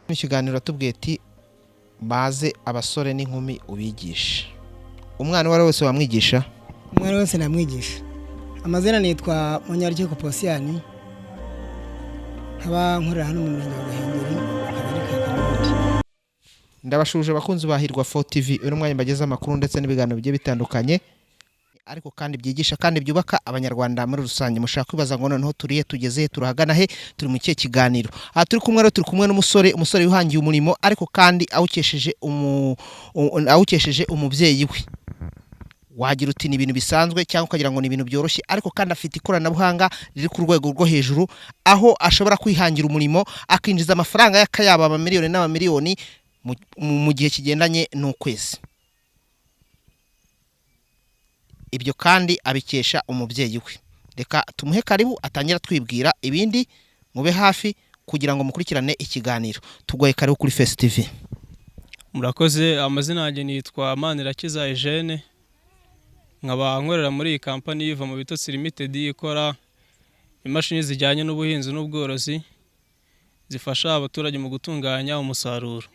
Ikiganiro tubwiye ati baze abasore n'inkumi ubigisha. Umwana wari wese wamwigisha? Umwana wese namwigisha. Amazina nitwa Munyarukiko Posiyani. Nkaba nkorera hano mu murenge wa Gahengeri, akagari ka Karundi. Ndabashuje bakunzi bahirwa 4 TV, uyu mwanya mbageza amakuru ndetse n'ibiganiro bigiye bitandukanye, ariko kandi byigisha kandi byubaka abanyarwanda muri rusange. Mushaka kwibaza ngo noneho turiye tugeze turahagana he, turi mu kigganiro. Aha turi kumwe n'umusore wihangiye umurimo, ariko kandi awukesheje umubyeyi we. Wagira uti ni ibintu bisanzwe cyangwa ukagira ngo ni ibintu byoroshye, ariko kandi afite ikoranabuhanga riri ku rwego rwo hejuru, aho ashobora kwihangira umurimo akinjiza amafaranga y'akayabo amamiliyoni n'amamiliyoni mu gihe kigendanye n'ukwezi. Ibyo kandi abikesha umubyeyi we. Reka tumuhe karibu atangira twibwira, ibindi mube hafi kugira ngo mukurikirane ikiganiro. Tugoye karibu kuri Face TV. Murakoze. Amazina yanjye nitwa Manirakiza Eugene, nkaba nkorera muri iyi kampani yiva mu bitotsi limited ikora imashini zijyanye n'ubuhinzi n'ubworozi zifasha abaturage mu gutunganya umusaruro.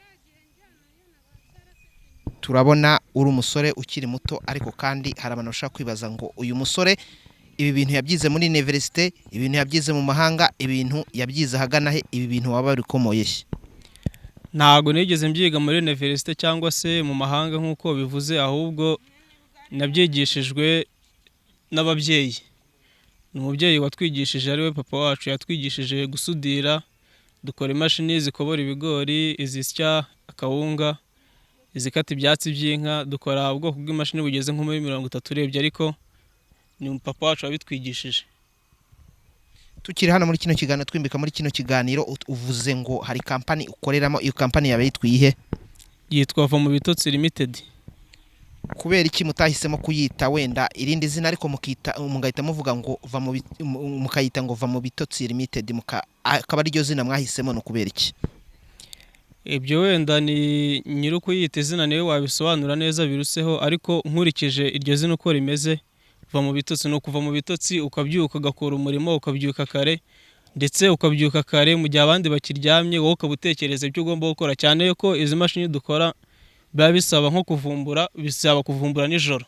Turabona uri umusore ukiri muto, ariko kandi hari abantu bashaka kwibaza ngo uyu musore ibi bintu yabyize muri universite, ibintu yabyize mu mahanga, ibintu yabyize hagana he, ibi bintu waba bikomoye he? Ntago nigeze mbyiga muri universite cyangwa se mu mahanga nk'uko bivuze, ahubwo nabyigishijwe n'ababyeyi. Ni umubyeyi watwigishije, ari we papa wacu, yatwigishije gusudira, dukora imashini zikobora ibigori, izisya akawunga, izikata ibyatsi by'inka, dukora ubwoko bw'imashini bugeze nko muri 30 urebye, ariko ni papa wacu wabitwigishije. Tukiri hano muri kino kiganiro, twimbika muri kino kiganiro, uvuze ngo hari kampani ukoreramo. Iyo kampani yabaye yitwiye? Yitwa mu bitotsi limited. Kubera iki mutahisemo kuyita wenda irindi zina, ariko mugahita muvuga ngo mukayita ngo va mu bitotsi limited, akaba ari ryo zina mwahisemo? No kubera iki? Ibyo wenda ni nyiri kuyita izina niwe wabisobanura neza biruseho, ariko nkurikije iryo zina uko rimeze, va mu bitotsi no kuva mu bitotsi, ukabyuka ugakora umurimo, ukabyuka kare, ndetse ukabyuka kare mu gihe abandi bakiryamye, wowe ukabutekereza ibyo ugomba gukora, cyane yuko izi mashini dukora biba bisaba nko kuvumbura nijoro.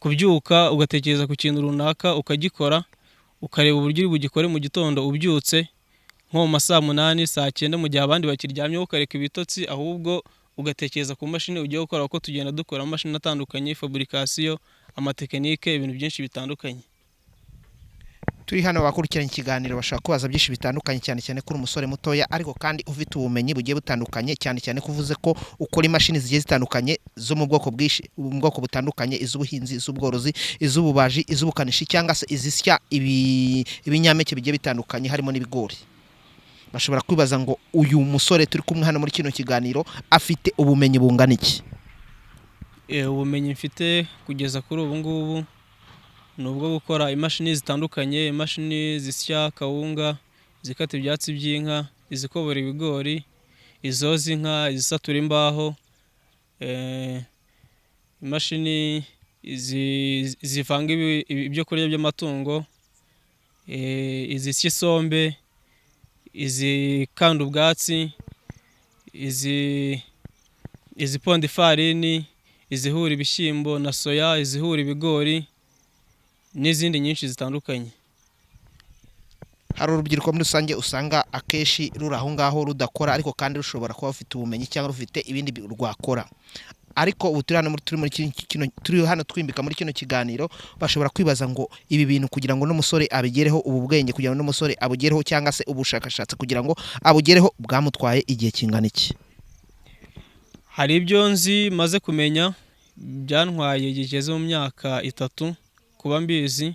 Kubyuka ugatekereza ku kintu runaka ukagikora, ukareba uburyo uri bugikore mu gitondo ubyutse nko mu masaa 8 saa 9, mu gihe abandi bakiryamye ukareka ibitotsi, ahubwo ugatekereza ku mashini ugiye gukora. Uko tugenda dukora amashini atandukanye, fabrication, amatekinike, ibintu byinshi bitandukanye. Turi hano bakurikiranye ikiganiro, bashaka kubaza byinshi bitandukanye, cyane cyane kuri umusore mutoya, ariko kandi ufite ubumenyi bugiye butandukanye, cyane cyane kuvuze ko ukora imashini zigiye zitandukanye zo mu bwoko bwinshi, mu bwoko butandukanye, iz'ubuhinzi, iz'ubworozi, iz'ububaji, iz'ubukanishi, cyangwa se izisya ibinyampeke bigiye bitandukanye harimo n'ibigori. Bashobora kwibaza ngo uyu musore turi kumwe hano muri kino kiganiro afite ubumenyi bungana iki? Ubumenyi mfite kugeza kuri ubu ngubu ni ubwo gukora imashini zitandukanye, imashini zisya kawunga, zikata ibyatsi by'inka, izikobora ibigori, izoza inka, izisatura imbaho, imashini zivanga ibyo kurya by'amatungo, izisya isombe, izikanda ubwatsi, iziponda ifarini, izihura ibishyimbo na soya, izihura ibigori n'izindi nyinshi zitandukanye. Hari urubyiruko muri rusange usanga akeshi ruri aho ngaho rudakora, ariko kandi rushobora kuba rufite ubumenyi cyangwa rufite ibindi rwakora. Ariko ubu turi hano twimbika muri kino kiganiro, bashobora kwibaza ngo ibi bintu kugira ngo n'umusore abigereho, ubu bwenge kugira ngo n'umusore abugereho, cyangwa se ubushakashatsi kugira ngo abugereho, bwamutwaye igihe kingana iki? Hari ibyo nzi maze kumenya, byantwaye igeze mu myaka 3 kuba mbizi,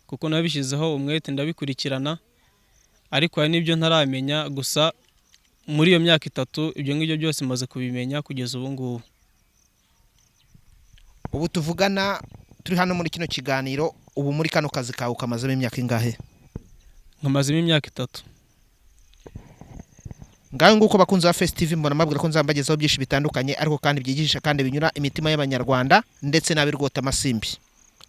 kuko nabishyizeho umwete ndabikurikirana, ariko hari n'ibyo ntaramenya. Gusa muri iyo myaka 3 ibyo ngibyo byose maze kubimenya kugeza ubu ngubu. Ubu tuvugana turi hano muri kino kiganiro, ubu muri kano kazi kawe kamazemo imyaka ingahe? Nkamazemo imyaka 3. Ngaho nguko bakunze ba Face TV, mbona mabwira ko nzambagezaho byinshi bitandukanye, ariko kandi byigisha kandi binyura imitima y'abanyarwanda ndetse n'abirwota amasimbi.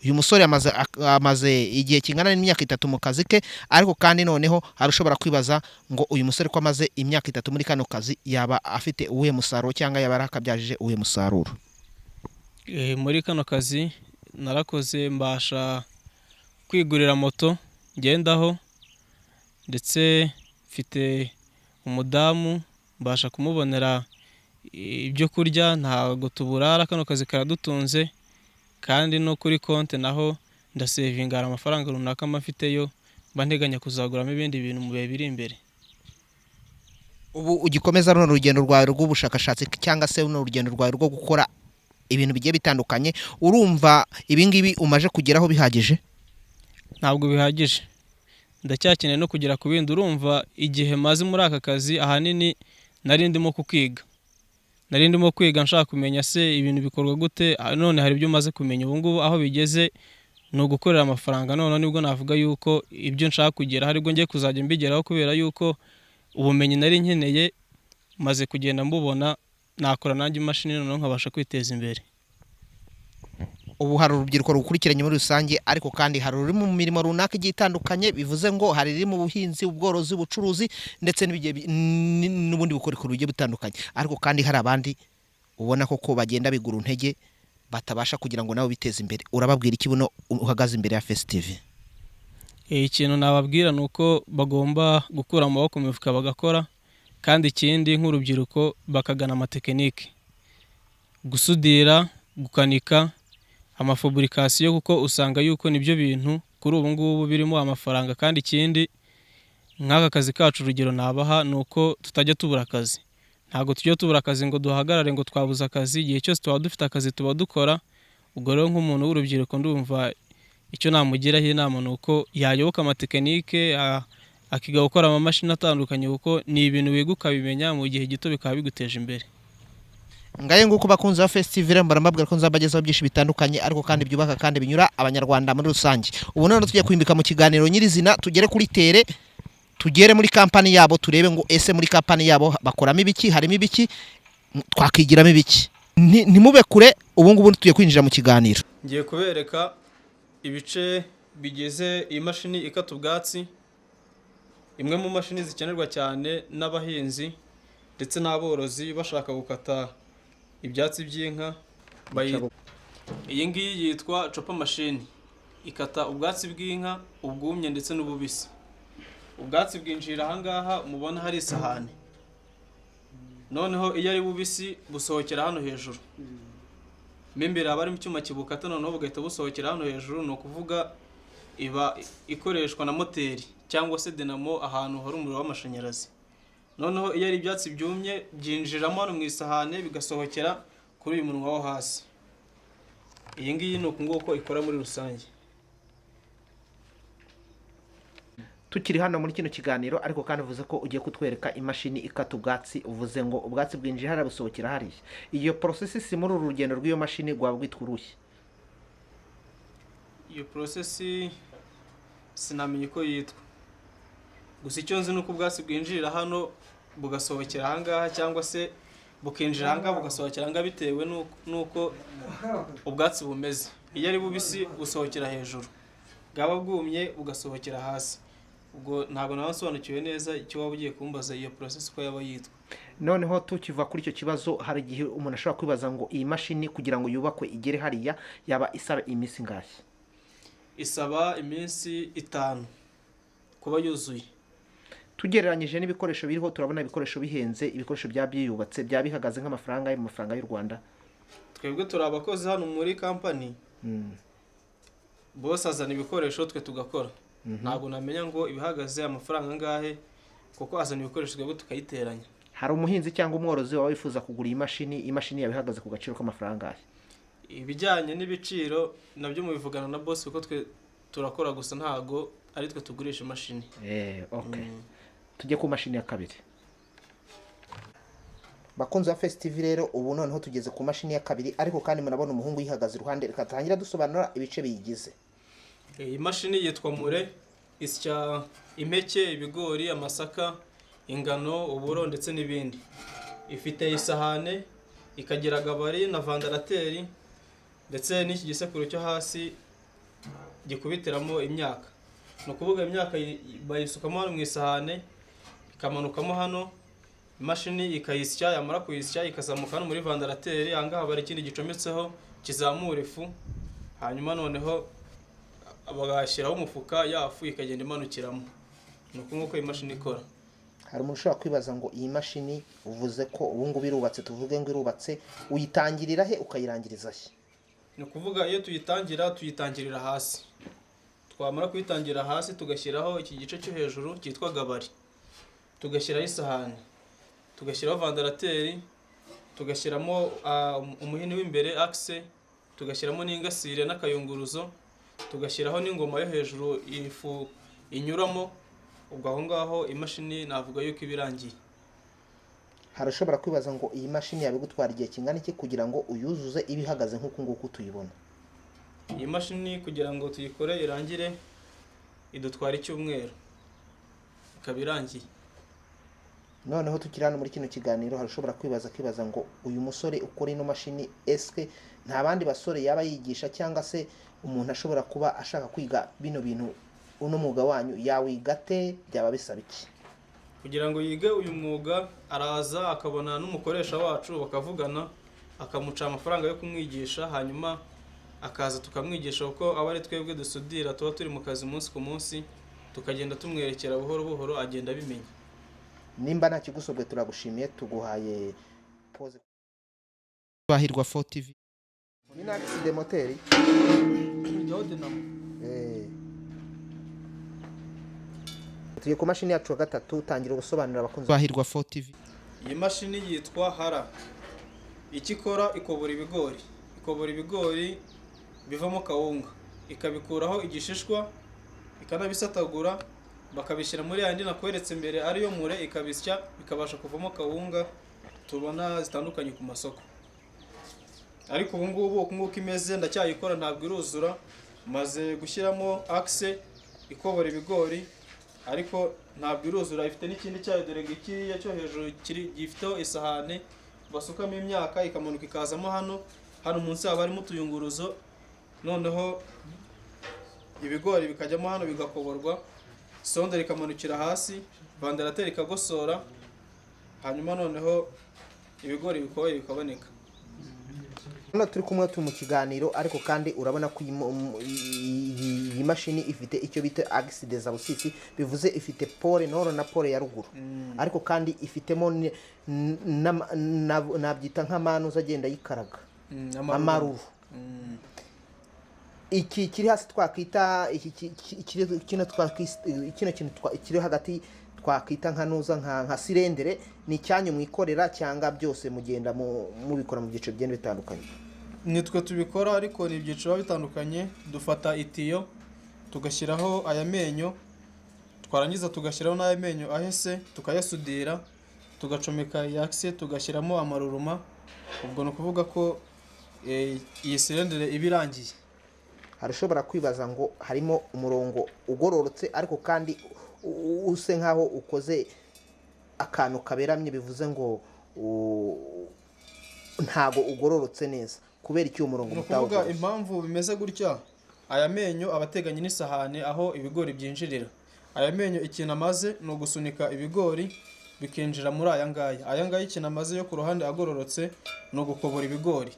uyu musore amaze igihe kingana n'imyaka 3 mu kazi ke, ariko kandi noneho harushobora kwibaza ngo uyu musore ko amaze imyaka 3 muri kano kazi yaba afite uwuhe musaruro cyangwa yaba arakabyajije uwuhe musaruro. Muri kano kazi narakoze mbasha kwigurira moto ngendaho, ndetse mfite umudamu mbasha kumubonera ibyo kurya, ntago tuburara, kano kazi karadutunze, kandi no kuri konte naho ndasevinga amafaranga runaka mafiteyo banteganya kuzaguramo ibindi bintu mu bihe biri imbere. Ubu ugikomeza runo rugendo rwawe rw'ubushakashatsi cyangwa se runo rugendo rwawe rwo gukora ibintu bigiye bitandukanye, urumva ibingibi umaje kugeraho bihagije? Ntabwo bihagije, ndacyakeneye no kugera ku bindi. Urumva igihe maze muri aka kazi ahanini nari ndimo kwiga nshaka kumenya se ibintu bikorwa gute, none hari ibyo maze kumenya. Ubu ngubu aho bigeze ni ugukorera amafaranga, none nibwo navuga yuko ibyo nshaka kugera haribwo ngiye kuzajya mbigeraho, kubera yuko ubumenyi nari nkeneye maze kugenda mbubona, nakora nanjye imashini noneho nkabasha kwiteza imbere. Ubu hari urubyiruko rukurikiranye muri rusange, ariko kandi hari ruri mu mirimo runaka igiye itandukanye, bivuze ngo hari riri mu buhinzi, ubworozi, ubucuruzi ndetse n'ubundi bukorikoro bugiye butandukanye, ariko kandi hari abandi ubona koko bagenda bigura intege batabasha kugira ngo nabo biteze imbere. Urababwira iki buno uhagaze imbere ya Face TV? Ikintu nababwira ni uko bagomba gukura amaboko mu mifuka bagakora, kandi ikindi nk'urubyiruko bakagana amatekinike, gusudira, gukanika, amafabrikasiyo, kuko usanga yuko nibyo bintu kuri ubu ngubu birimo amafaranga. Kandi ikindi nk'aka kazi kacu urugero nabaha ni uko tutajya tubura akazi. Ntabwo tujya tubura akazi ngo duhagarare ngo twabuze akazi, igihe cyose tuba dufite akazi tuba dukora. Ubwo rero nk'umuntu w'urubyiruko ndumva icyo namugiraho inama ni uko yayoboka amatekinike, akiga gukora amamashini atandukanye, kuko ni ibintu wiga ukabimenya mu gihe gito bikaba biguteje imbere. Ngaye nguko bakunze ba festival mbarambabwira ko nzabagezaho byinshi bitandukanye, ariko kandi byubaka kandi binyura abanyarwanda muri rusange. Ubu none tujye kwimbika mu kiganiro nyirizina, tugere kuri tere, tugere muri kampani yabo, turebe ngo ese muri kampani yabo bakoramo ibiki, harimo ibiki, twakigiramo ibiki. Ntimube kure, ubu ngubu tugiye kwinjira mu kiganiro. Ngiye kubereka ibice bigize iyi mashini ikata ubwatsi, imwe mu mashini zikenerwa cyane n'abahinzi ndetse n'aborozi bashaka gukata ibyatsi by'inka. Iyi ngiyi yitwa chopper machine, ikata ubwatsi bw'inka, ubwumye ndetse n'ububisi. Ubwatsi bwinjira aha ngaha mubona hari isahani, noneho iyo ari bubisi busohokera hano hejuru. Imbere haba harimo icyuma kibukata, noneho bugahita busohokera hano hejuru. Ni ukuvuga iba ikoreshwa na moteri cyangwa se dinamo ahantu hari umuriro w'amashanyarazi. Noneho iyo ari ibyatsi byumye byinjiramo hano mu isahane bigasohokera kuri uyu munwa wo hasi. Iyi ngiyi ni uku nguko ikora muri rusange. Tukiri hano muri kino kiganiro, ariko kandi uvuze ko ugiye kutwereka imashini ikata ubwatsi, uvuze ngo ubwatsi bwinjiye hariya busohokera hariya. Iyo process si muri uru rugendo rw'iyo mashini rwaba rwitwa uruhe? Iyo process sinamenye ko yitwa, gusa icyo nzi nuko ubwatsi bwinjira hano bugasohokera aha ngaha, cyangwa se bukinjira aha ngaha bugasohokera aha ngaha, bitewe nuko ubwatsi bumeze. Iyo ari bubisi busohokera hejuru, bwaba bwumye bugasohokera hasi. Ubwo ntabwo nabasobanukiwe neza icyo waba ugiye kumbaza iyo process ko yaba yitwa. Noneho tukiva kuri icyo kibazo, hari igihe umuntu ashobora kwibaza ngo iyi mashini kugira ngo yubakwe igere hariya yaba isaba iminsi ngahe? Isaba iminsi 5 kuba yuzuye. Tugereranyije n'ibikoresho biriho, turabona ibikoresho bihenze, ibikoresho byubatse bya bihagaze nk'amafaranga mu mafaranga y'u Rwanda. Twebwe turi abakozi hano muri company, bose azana ibikoresho twe tugakora. Ntabwo namenya ngo ibihagaze amafaranga ngahe, kuko azana ibikoresho twebwe tukayiteranya. Hari umuhinzi cyangwa umworozi waba wifuza kugura imashini yabihagaze ku gaciro k'amafaranga ngahe? Ibijyanye n'ibiciro nabyo mubivugana na boss, kuko twe turakora gusa ntago ari twe tugurisha imashini. Okay. Tujye ku mashini ya kabiri. Bakunze ba festival rero, ubu noneho tugeze ku mashini ya kabiri, ariko kandi murabona umuhungu yihagaze iruhande. Reka tangira dusobanura ibice biyigize. Iyi mashini yitwa mure, isya impeke, ibigori, amasaka, ingano, uburo ndetse n'ibindi. Ifite isahane, ikagira gabari na vandarateri, ndetse n'iki gisekuru cyo hasi gikubitiramo imyaka. Ni ukuvuga imyaka bayisukamo hano mu isahane ikamanukamo hano, imashini ikayisya, yamara kuyisya ikazamuka hano muri vandarateri. Aha ngaha bari ikindi gicometseho kizamura ifu, hanyuma noneho bagashyiraho umufuka, yafu ikagenda imanukiramo. Ni uko nguko imashini ikora. Hari umuntu ushobora kwibaza ngo iyi mashini uvuze ko ubu ngubu irubatse, tuvuge ngo irubatse, uyitangirira he ukayirangiriza he? Ni ukuvuga iyo tuyitangirira hasi. Twamara kuyitangira hasi tugashyiraho iki gice cyo hejuru cyitwa gabari, tugashyiraho isahani, tugashyiraho vandarateri, tugashyiramo umuhini w'imbere axe, tugashyiramo n'ingasire n'akayunguruzo, tugashyiraho n'ingoma yo hejuru ifu inyuramo. Ubwo aho ngaho imashini navuga yuko ibirangiye. Harashobora kwibaza ngo iyi mashini yabigutwara igihe kingana iki kugira ngo uyuzuze ibihagaze nk'uko nguko tuyibona? Iyi mashini kugira ngo tuyikore irangire idutwara icyumweru ikaba irangiye. Noneho tukiri hano muri kino kiganiro harashobora kwibaza ngo uyu musore ukora ino mashini eske nta bandi basore yaba yigisha, cyangwa se umuntu ashobora kuba ashaka kwiga bino bintu, uno mwuga wanyu yawigate, byaba bisaba iki? Kugira ngo yige uyu mwuga araza akabona n'umukoresha wacu bakavugana, akamuca amafaranga yo kumwigisha, hanyuma akaza tukamwigisha uko aba ari twebwe dusudira, tuba turi mu kazi umunsi ku munsi, tukagenda tumwerekera buhoro buhoro agenda abimenya. Nimba nta kigusobwe turagushimiye, tuguhaye pause. Bahirwa 4 TV ni na accident moteri Jode namo tugiye ku mashini yacu ya gatatu, tangira gusobanurira abakunzi Bahirwa 4 TV. Iyi mashini yitwa hara. Ikikora ikobora ibigori, bivamo kawunga, ikabikuraho igishishwa, ikanabisatagura, bakabishyira muri yandi nakweretse imbere ariyo mure, ikabisya bikabasha kuvamo kawunga tubona zitandukanye ku masoko. Ariko ubu ngubu uko nguko imeze ndacyayikora, ntabwo iruzura, maze gushyiramo axe ikobora ibigori, ariko ntabwo iruzura, ifite n'ikindi cyayo, dore gikiriya cyo hejuru gifiteho isahane basukamo imyaka ikamanuka ikazamo hano munsi haba harimo utuyunguruzo, noneho ibigori bikajyamo hano bigakoborwa, sonde rikamanukira hasi, vandarateri ikagosora, hanyuma noneho ibigori bikoye bikaboneka. Hano turi kumwe mu kiganiro, ariko kandi urabona ko iyi mashini ifite icyo bita axe des abscisse, bivuze ifite pole noro na pole ya ruguru, ariko kandi ifitemo nabyita nk'amanuza agenda yikaraga amaruru. Iki kiri hasi twakwita kino kintu kiri hagati twakwita nkanuza nka silendere, ni cyanyu mwikorera cyangwa byose mugenda mubikora mu byiciro byenda bitandukanye? Nitwe tubikora, ariko ni ibyiciro bitandukanye. Dufata itiyo tugashyiraho aya menyo, twarangiza tugashyiraho n'aya menyo ahese, tukayasudira, tugacomeka axe, tugashyiramo amaruruma. Ubwo ni ukuvuga ko iyi silendere iba irangiye. Harashobora kwibaza ngo harimo umurongo ugororotse, ariko kandi use nkaho ukoze akantu kaberamye, bivuze ngo ntago ugororotse neza, kubera iki umurongo mutawuga? Kuvuga impamvu bimeze gutya, aya menyo abateganye n'isahane aho ibigori byinjirira. Aya menyo ikintu amaze ni ugusunika ibigori bikinjira muri aya ngaya. Ikintu amaze yo ku ruhande agororotse ni ugukobora ibigori,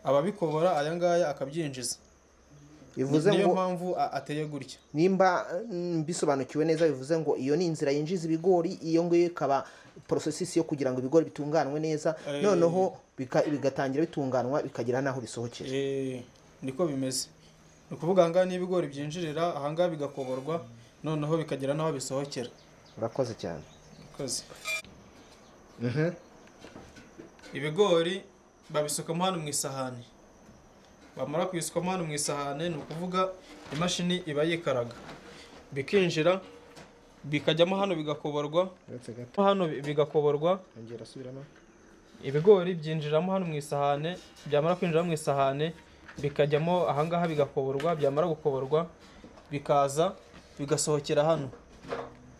ababikobora aya ngaya akabyinjiza. Bivuze ngo niyo mpamvu ateye gutya. Nimba bisobanukiwe neza, bivuze ngo iyo ni inzira yinjiza ibigori, iyo ngiyo ikaba processes yo kugira ngo ibigori bitunganwe neza, noneho bigatangira bitunganwa bikagira naho bisohokera. Niko bimeze. Ni ukuvuga aha ni ibigori byinjirira, aha ngaha bigakoborwa, noneho bikagira naho bisohokera. Urakoze cyane. Urakoze. Ibigori babisukamo hano mu isahani, bamara kwisukamo hano mu isahane, ni ukuvuga imashini iba yikaraga, bikinjira bikajyamo hano bigakoborwa, hano bigakoborwa, ibigori byinjiramo hano mu isahane, byamara kwinjira mu isahane bikajyamo aha ngaha bigakoborwa, byamara gukoborwa bikaza bigasohokera hano.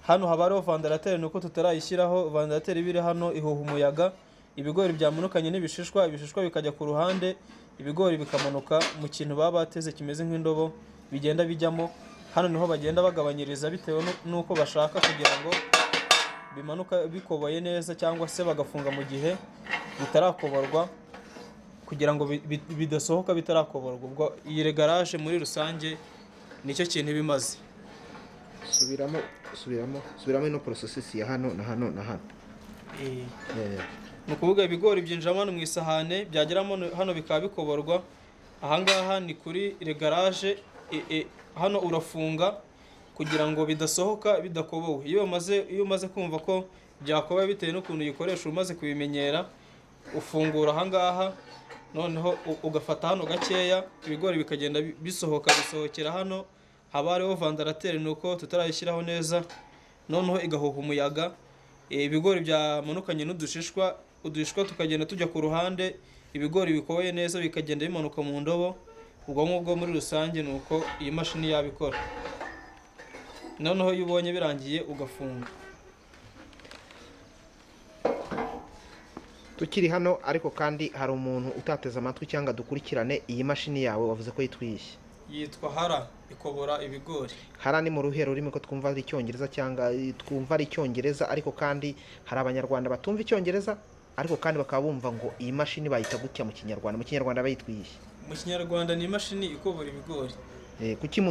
Hano haba hariho vandarateri, nuko tutarayishyiraho vandarateri, biri hano ihuha umuyaga, ibigori byamanukanye n'ibishishwa, ibishishwa bikajya ku ruhande, ibigori bikamanuka mu kintu baba bateze kimeze nk'indobo, bigenda bijyamo. Hano niho bagenda bagabanyiriza bitewe n'uko bashaka kugira ngo bimanuka bikoboye neza, cyangwa se bagafunga mu gihe bitarakoborwa kugira ngo bidasohoka bitarakoborwa. Ubwo iyi regaraje muri rusange nicyo kintu bimaze. subiramo ino processes ya hano na hano na hano. Ni ukuvuga ibigori byinjiramo hano mu isahane, byageramo hano bikaba bikoborwa. Ahangaha ni kuri regaraje, hano urafunga kugira ngo bidasohoka bidakobowe. Iyo umaze kumva ko byakoboye bitewe n'ukuntu uyikoresha, umaze kubimenyera, ufungura ahangaha, noneho ugafata hano gakeya, ibigori bikagenda bisohokera hano. Haba hariho vandarateri, nuko tutarayishyiraho neza, noneho igahuha umuyaga. Ibigori byamanukanye n'udushishwa, udushishwa tukagenda tujya ku ruhande, ibigori bikoboye neza bikagenda bimanuka mu ndobo. Ubwo ngubwo muri rusange nuko iyi mashini yabikora. Noneho iyo ubonye birangiye ugafunga. Tukiri hano ariko kandi hari umuntu utateze amatwi cyangwa dukurikirane, iyi mashini yawe wavuze ko yitwishe. Yitwa hara, ikobora ibigori. Hara ni mu ruhe rurimi ko twumva ari Icyongereza, cyangwa twumva ari Icyongereza, ariko kandi hari abanyarwanda batumva Icyongereza ariko kandi bakaba bumva ngo iyi mashini bayita gutya mu Kinyarwanda. Mu Kinyarwanda bayitwishe. Mu Kinyarwanda ni imashini ikobora ibigori. Kuki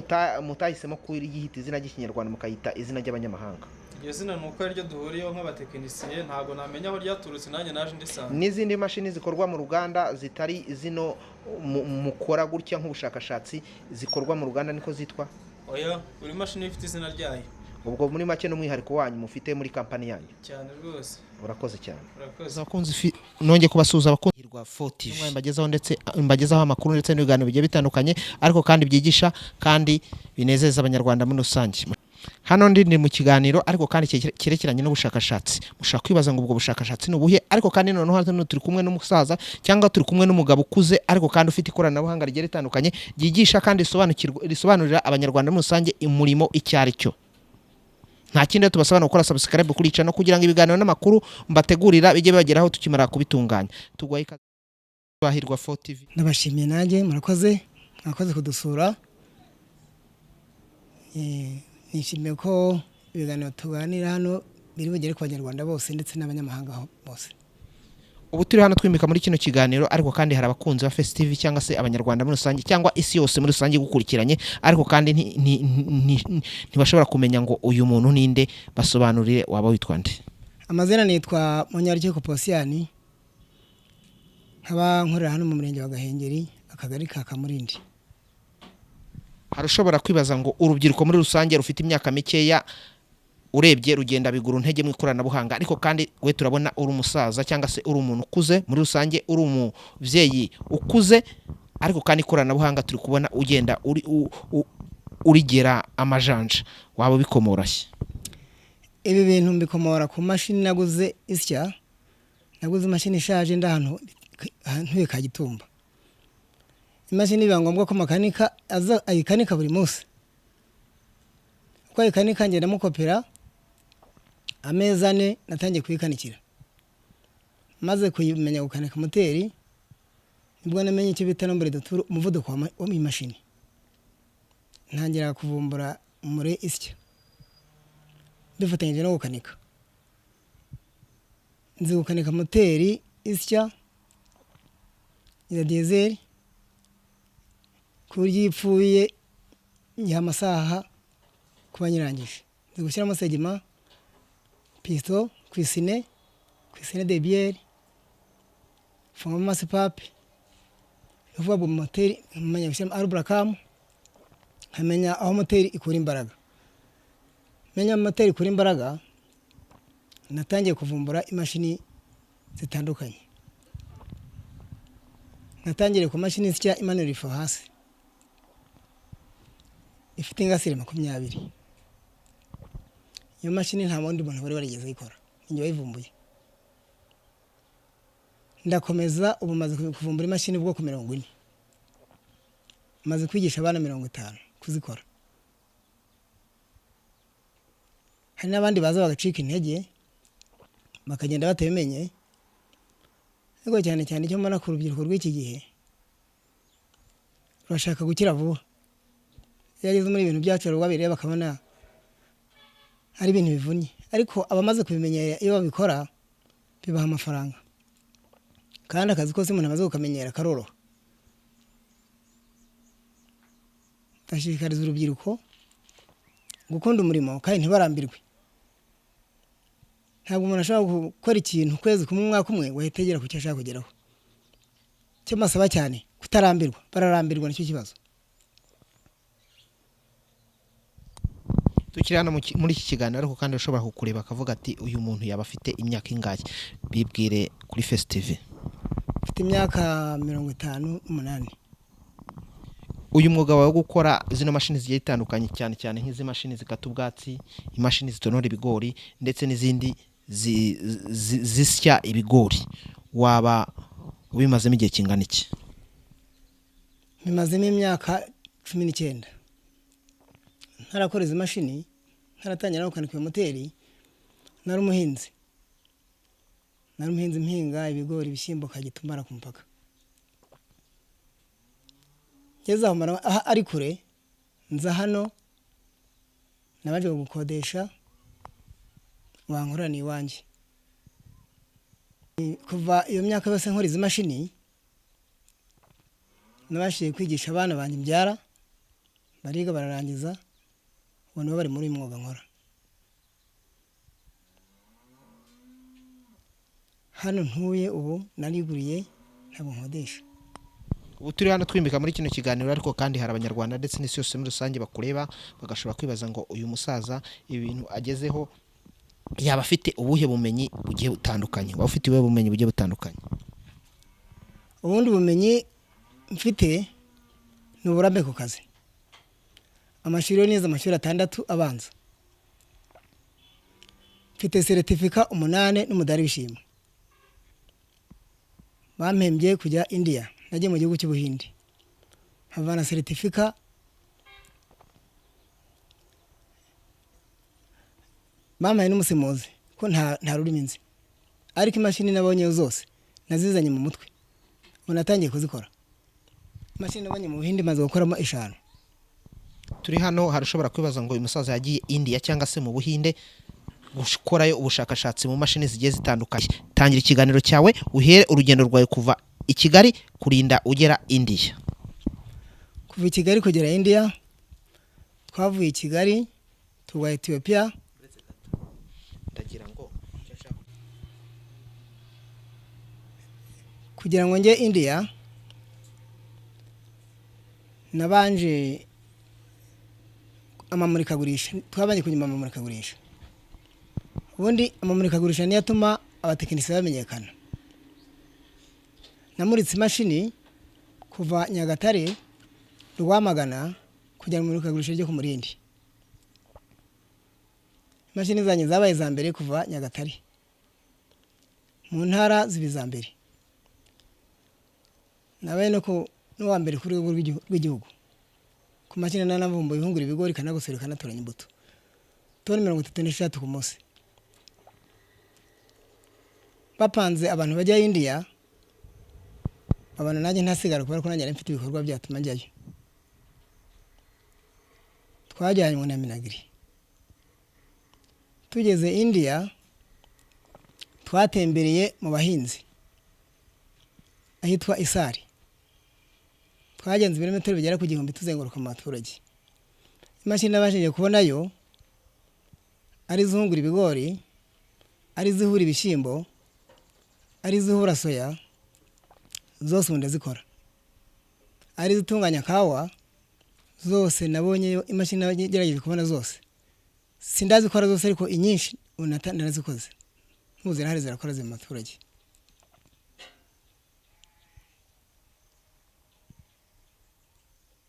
mutahisemo kuyihita izina ry'Ikinyarwanda mukayita izina ry'abanyamahanga? Iryo zina ni uko ariryo duhuriyeho nk'abatekinisiye, ntabwo namenya aho ryaturutse, nanjye naje ndisanga. N'izindi mashini zikorwa mu ruganda zitari zino mukora gutya nk'ubushakashatsi zikorwa mu ruganda niko zitwa? Oya, buri mashini ifite izina ryayo. Ubwo muri make n'umwihariko wanyu mufite muri kampani yanyu. Cyane rwose. Urakoze cyane. Urakoze. Abakunzi nongeye kubasuhuza abakunzi hirwa 40 mbagezaho ndetse mbagezaho amakuru ndetse n'ibiganiro bigiye bitandukanye, ariko kandi byigisha kandi binezeza abanyarwanda muri rusange. Hano ndi mu kiganiro ariko kandi cyerekeranye n'ubushakashatsi. Mushaka kwibaza ngo ubwo bushakashatsi ni ubuhe? Ariko kandi noneho hano turi kumwe n'umusaza cyangwa turi kumwe n'umugabo ukuze, ariko kandi ufite ikoranabuhanga rigiye ritandukanye ryigisha kandi risobanurira abanyarwanda muri rusange umurimo icyari cyo. Nta kindi tubasaba no gukora subscribe kuri channel kugira ngo ibiganiro n'amakuru mbategurira bijye bageraho tukimara kubitunganya. Tugwaye bahirwa 4 TV. Ndabashimiye nanjye, murakoze kudusura. Nishimiye ko ibiganiro tuganira hano biri bugere ku banyarwanda bose ndetse n'abanyamahanga bose. Ubu turi hano twimika muri kino kiganiro, ariko kandi hari abakunzi ba Face TV cyangwa se abanyarwanda muri rusange cyangwa isi yose muri rusange gukurikiranye, ariko kandi ntibashobora kumenya ngo uyu muntu ninde. Basobanurire, waba witwa nde? Amazina nitwa Munyarukiko Posiyani, nkaba nkorera hano mu murenge wa Gahengeri, akagari ka Kamurindi. Harushobora kwibaza ngo urubyiruko muri rusange rufite imyaka mikeya urebye rugenda biguru ntege mu ikoranabuhanga, ariko kandi we turabona uri umusaza cyangwa se uri umuntu ukuze muri rusange, uri umuvyeyi ukuze, ariko kandi ikoranabuhanga turi kubona ugenda urigera amajanja. Waba bikomorashye? Ibi bintu mbikomora ku mashini naguze isya. Naguze mashini ishaje ndahantu ntuye Kagitumba. Imashini biba ngombwa ko makanika ayikanika buri munsi. Uko ayikanika ngenda mukopera ameza 4 natangiye kuyikanikira. Maze kuyimenya gukanika moteri, nibwo namenye icyo bita nombre de tour, umuvuduko wa imashini. Ntangira kuvumbura muri isya. Bifatanyije no gukanika. Nzi gukanika moteri isya ya diesel kurya ipfuye ya masaha kuba nyirangije. Nzi gushyiramo segima, pisto, kwisine de bière, funga masipapi, uvuga ngo moteri menya gushyiramo arbracam, nkamenya aho moteri ikura imbaraga. Menya moteri ikura imbaraga, natangiye kuvumbura imashini zitandukanye. Natangire ku mashini isya imanura ifu hasi, ifite ingasire 20. Iyo mashini nta wundi muntu wari warigeze ikora, njye wayivumbuye. Ndakomeza ubu maze kuvumbura imashini ubwoko 40. Maze kwigisha abana 50 kuzikora. Hari n'abandi baza bagacika intege bakagenda batemenye. Ego cyane cyane cyo mbona ku rubyiruko rw'iki gihe rurashaka gukira vuba. iyo ageze muri ibintu byacu babireba bakabona ari ibintu bivunnye, ariko abamaze kubimenyera iyo babikora bibaha amafaranga, kandi akazi kose umuntu amaze kukamenyera karoroha. Ndashishikariza urubyiruko gukunda umurimo kandi ntibarambirwe. Ntabwo umuntu ashobora gukora ikintu kwezi kumwe umwaka umwe wahitegera ku cyo ashaka kugeraho. Cyo masaba cyane kutarambirwa, bararambirwa nicyo kibazo. Tukiri hano muri iki kiganiro ariko kandi ushobora kukureba akavuga ati uyu muntu yaba afite imyaka ingahe, bibwire kuri Face TV. Mfite imyaka 58. Uyu mwuga wawe wo gukora zino mashini zigiye zitandukanye cyane cyane nk'izi mashini zikata ubwatsi, imashini zitonora ibigori ndetse n'izindi zisya ibigori, waba ubimazemo igihe kingana iki? Bimazemo imyaka 19. Ntarakora izi mashini, ntaratangira no gukanika moteri, nari umuhinzi mpinga ibigori, ibishyimbo, kagitumara ku mpaka. Ngeze aho ari kure, nza hano nabaje gukodesha wankoraniye iwanjye. Kuva iyo myaka yose nkora izi mashini, nabashije kwigisha abana banjye mbyara, bariga bararangiza, ubu nibo bari muri uyu mwuga nkora. Hano ntuye ubu nariguriye, ntabwo nkodesha. Ubu turi hano twimbika muri kino kiganiro, ariko kandi hari abanyarwanda ndetse n'isi yose muri rusange bakureba bagashobora kwibaza ngo uyu musaza ibintu agezeho yaba afite ubuhe bumenyi bugiye butandukanye. Waba ufite ubuhe bumenyi bugiye butandukanye? Ubundi bumenyi mfite ni uburambe ku kazi. Amashuri neza, amashuri 6 abanza. Mfite certificate 8 n'umudari w'ishimwe. Bampembye kujya India, nagiye mu gihugu cy'Ubuhinde. Havana certificate mama n'umusemuzi ko nta rurimi nzi, ariko imashini nabonye zose nazizanye mu mutwe, unatangiye kuzikora. Imashini nabonye mu Buhinde maze gukoramo 5. Turi hano harashobora kwibaza ngo uyu musaza yagiye India cyangwa se mu Buhinde gukorayo ubushakashatsi mu mashini zigiye zitandukanye. Tangira ikiganiro cyawe, uhere urugendo rwawe kuva i Kigali kurinda ugera India. Kuva i Kigali kugera India, twavuye i Kigali tugwa Ethiopia. Kugira ngo nge India nabanje amamurikagurisha, twabanje kunyuma amamurikagurisha. Ubundi amamurikagurisha niyo atuma abatekinisiye bamenyekana. Namuritse imashini kuva Nyagatare Rwamagana kujya mu murikagurisha ryo ku Murindi. Imashini zanye zabaye za mbere kuva Nyagatare, mu ntara zibiza mbere. Nabaye no wa mbere kuri rw'igihugu ku mashini nanavumbuye ihungura ibigori kanagosera kanatoranya imbuto, toni 36 ku munsi. Bapanze abantu bajya India, abana nanjye ntasigara kubera ko nanjye mfite ibikorwa byatuma njyayo. Twajyanye na Minagiri. Tugeze India, twatembereye mu bahinzi ahitwa Isari. Twagenze ibirometero bigera ku 1000 tuzenguruka mu baturage. Imashini nabashije kubonayo ari zihungura ibigori, ari zihura ibishyimbo, ari zihura soya, zose ndazikora. Ari zitunganya kawa, zose nabonyeyo imashini nagerageje kubona zose. Sindazikora zose ariko inyinshi narazikoze. Mpuzira hari zirakora mu baturage.